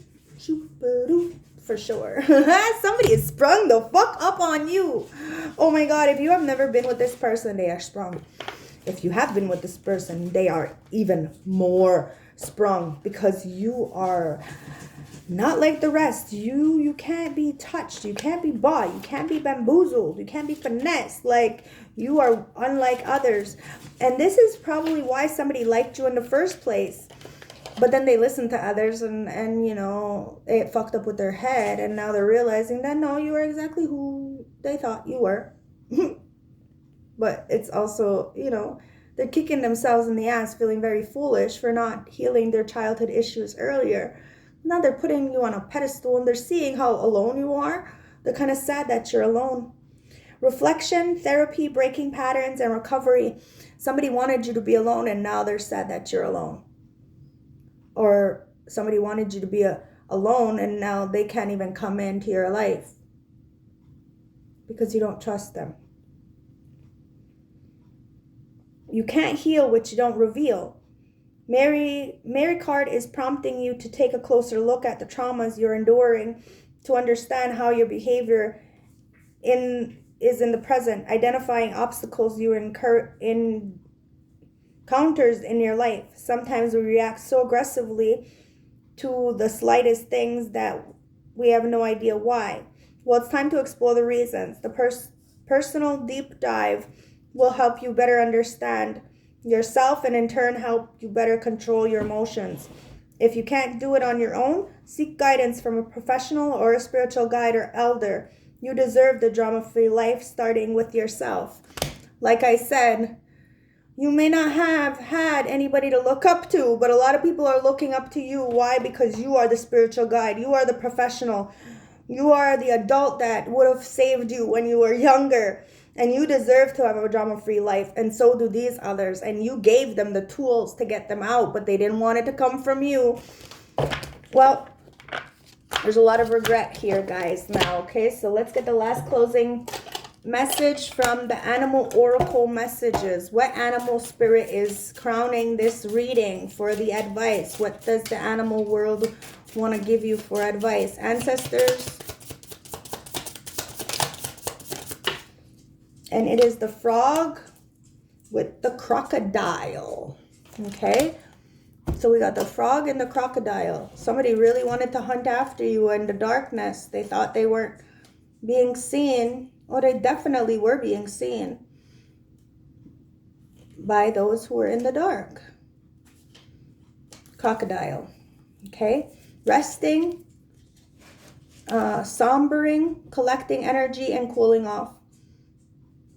for sure. Somebody is sprung the fuck up on you. Oh my God, if you have never been with this person, they are sprung. If you have been with this person, they are even more sprung, because you are not like the rest. You can't be touched. You can't be bought. You can't be bamboozled. You can't be finessed. Like, you are unlike others. And this is probably why somebody liked you in the first place. But then they listened to others and you know, it fucked up with their head. And now they're realizing that, no, you are exactly who they thought you were. But it's also, you know, they're kicking themselves in the ass, feeling very foolish for not healing their childhood issues earlier. Now they're putting you on a pedestal and they're seeing how alone you are. They're kind of sad that you're alone. Reflection, therapy, breaking patterns, and recovery. Somebody wanted you to be alone and now they're sad that you're alone. Or somebody wanted you to be alone and now they can't even come into your life because you don't trust them. You can't heal what you don't reveal. Mary card is prompting you to take a closer look at the traumas you're enduring to understand how your behavior is in the present, identifying obstacles you encounters in your life. Sometimes we react so aggressively to the slightest things that we have no idea why. Well, it's time to explore the reasons. The personal deep dive will help you better understand yourself and in turn help you better control your emotions. If you can't do it on your own, seek guidance from a professional or a spiritual guide or elder. You deserve the drama-free life, starting with yourself. Like I said, you may not have had anybody to look up to, but a lot of people are looking up to you. Why? Because you are the spiritual guide. You are the professional. You are the adult that would have saved you when you were younger. And you deserve to have a drama-free life. And so do these others. And you gave them the tools to get them out, but they didn't want it to come from you. Well, there's a lot of regret here, guys, now. Okay, so let's get the last closing message from the animal oracle messages. What animal spirit is crowning this reading for the advice? What does the animal world want to give you for advice? Ancestors. And it is the frog with the crocodile. Okay. So we got the frog and the crocodile. Somebody really wanted to hunt after you in the darkness. They thought they weren't being seen. Or they definitely were being seen by those who were in the dark. Crocodile. Okay. Resting, sombering, collecting energy, and cooling off.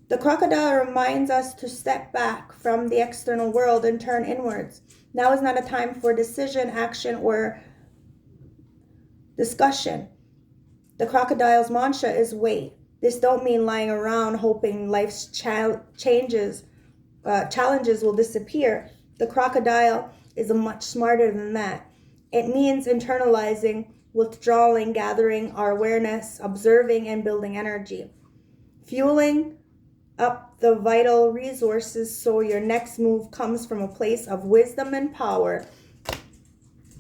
The crocodile reminds us to step back from the external world and turn inwards. Now is not a time for decision, action, or discussion. The crocodile's mantra is wait. This don't mean lying around hoping life's challenges will disappear. The crocodile is much smarter than that. It means internalizing, withdrawing, gathering our awareness, observing, and building energy. Fueling up the vital resources so your next move comes from a place of wisdom and power.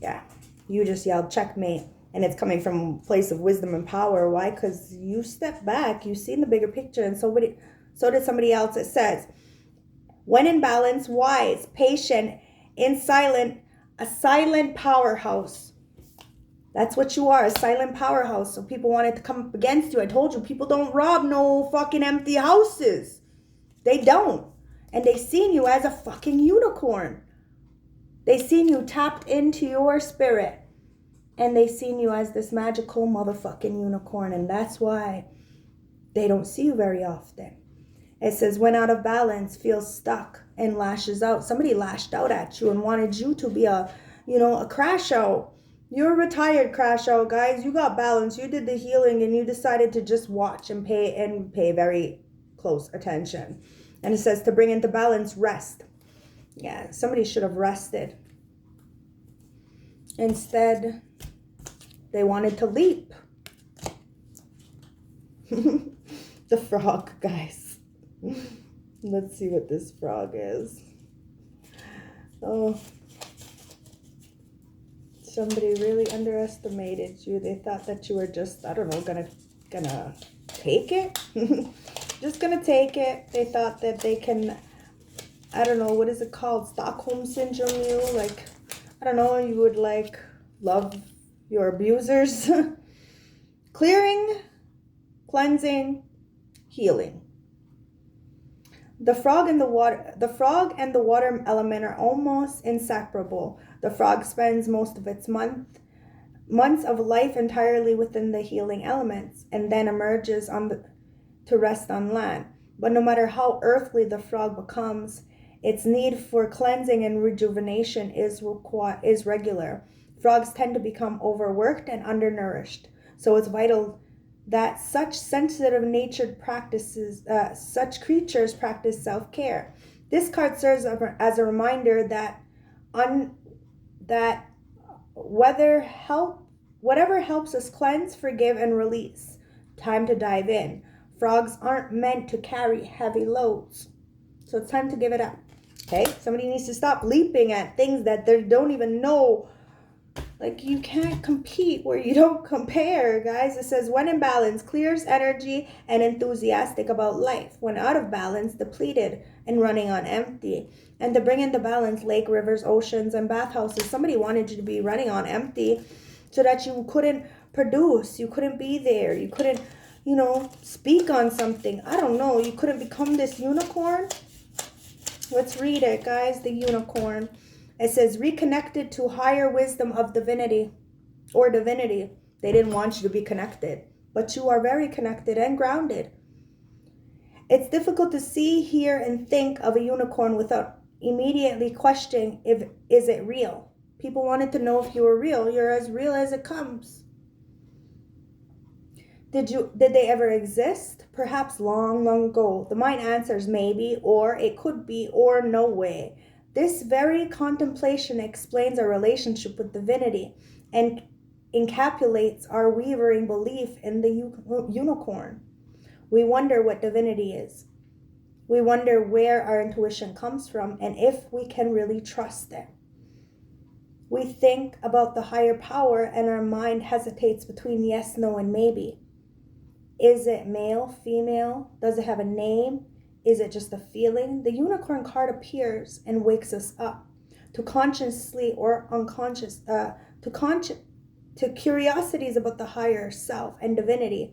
Yeah, you just yelled checkmate, and it's coming from a place of wisdom and power. Why? Because you step back, you've seen the bigger picture, and so did somebody else. It says, when in balance, wise, patient, a silent powerhouse. That's what you are, a silent powerhouse. So people wanted to come up against you. I told you, people don't rob no fucking empty houses. They don't. And they seen you as a fucking unicorn. They seen you tapped into your spirit. And they seen you as this magical motherfucking unicorn. And that's why they don't see you very often. It says, when out of balance, feels stuck and lashes out. Somebody lashed out at you and wanted you to be a crash out. You're a retired crash out, guys. You got balance. You did the healing and you decided to just watch and pay very close attention. And it says to bring into balance, rest. Yeah, somebody should have rested. Instead, they wanted to leap. The frog, guys. Let's see what this frog is. Oh, somebody really underestimated you. They thought that you were just, I don't know, gonna take it. Just gonna take it. They thought that they can, I don't know, what is it called? Stockholm syndrome. You like, I don't know, you would like love your abusers. Clearing, cleansing, healing. The frog and the water element are almost inseparable. The frog spends most of its months of life entirely within the healing elements and then emerges to rest on land. But no matter how earthly the frog becomes, its need for cleansing and rejuvenation is regular. Frogs tend to become overworked and undernourished, so it's vital that such sensitive natured such creatures practice self-care. This card serves as a reminder that whatever helps us cleanse, forgive, and release. Time to dive in. Frogs aren't meant to carry heavy loads, so it's time to give it up. Okay, somebody needs to stop leaping at things that they don't even know. Like, you can't compete where you don't compare, guys. It says, when in balance, clears energy and enthusiastic about life. When out of balance, depleted and running on empty. And to bring into balance lake, rivers, oceans, and bathhouses. Somebody wanted you to be running on empty so that you couldn't produce. You couldn't be there. You couldn't, speak on something. I don't know. You couldn't become this unicorn. Let's read it, guys. The unicorn. It says, reconnected to higher wisdom of divinity or divinity. They didn't want you to be connected, but you are very connected and grounded. It's difficult to see, hear, and think of a unicorn without immediately questioning is it real. People wanted to know if you were real. You're as real as it comes. Did they ever exist? Perhaps long, long ago. The mind answers maybe, or it could be, or no way. This very contemplation explains our relationship with divinity and encapsulates our wavering belief in the unicorn. We wonder what divinity is. We wonder where our intuition comes from and if we can really trust it. We think about the higher power and our mind hesitates between yes, no, and maybe. Is it male, female? Does it have a name? Is it just a feeling? The unicorn card appears and wakes us up to consciously or unconscious, to curiosities about the higher self and divinity.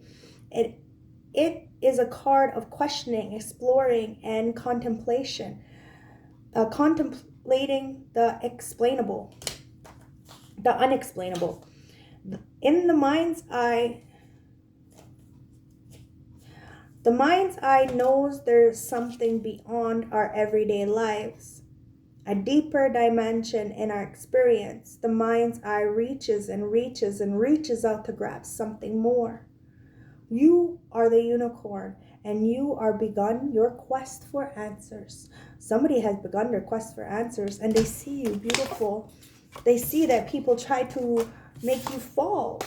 It is a card of questioning, exploring, and contemplation. Contemplating the explainable, the unexplainable. In the mind's eye, the mind's eye knows there's something beyond our everyday lives, a deeper dimension in our experience. The mind's eye reaches and reaches and reaches out to grab something more. You are the unicorn, and you are begun your quest for answers. Somebody has begun their quest for answers, and they see you beautiful. They see that people try to make you fall.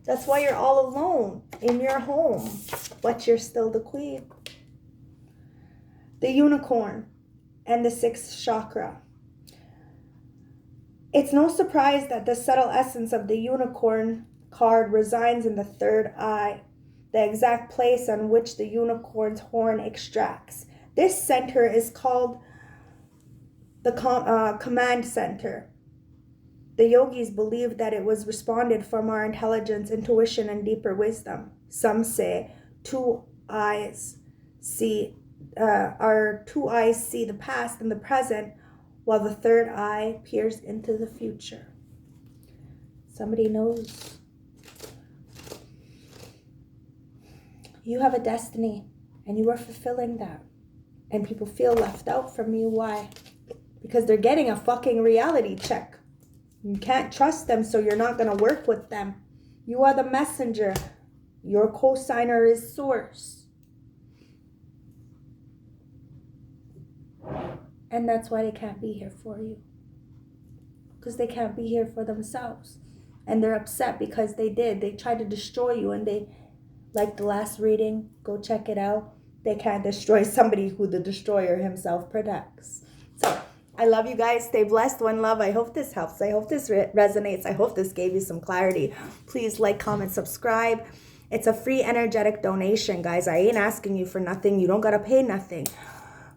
That's why you're all alone in your home, but you're still the queen. the unicorn, and the sixth chakra. It's no surprise that the subtle essence of the unicorn card resides in the third eye, the exact place on which the unicorn's horn extracts. This center is called the command center. The yogis believe that it was responded from our intelligence, intuition, and deeper wisdom. Some say our two eyes see the past and the present, while the third eye peers into the future. Somebody knows. You have a destiny, and you are fulfilling that. And people feel left out from you. Why? Because they're getting a fucking reality check. You can't trust them, so you're not going to work with them. You are the messenger. Your cosigner is source. And that's why they can't be here for you. Because they can't be here for themselves. And they're upset because they did. They tried to destroy you, and they, like the last reading, go check it out. They can't destroy somebody who the destroyer himself protects. So, I love you guys. Stay blessed. One love. I hope this helps. I hope this resonates. I hope this gave you some clarity. Please like, comment, subscribe. It's a free energetic donation, guys. I ain't asking you for nothing. You don't got to pay nothing.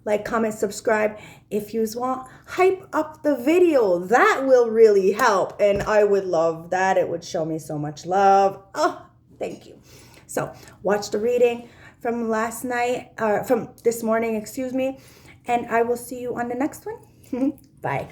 Like, comment, subscribe. If you want, hype up the video. That will really help. And I would love that. It would show me so much love. Oh, thank you. So, watch the reading from last night, from this morning, excuse me. And I will see you on the next one. Bye.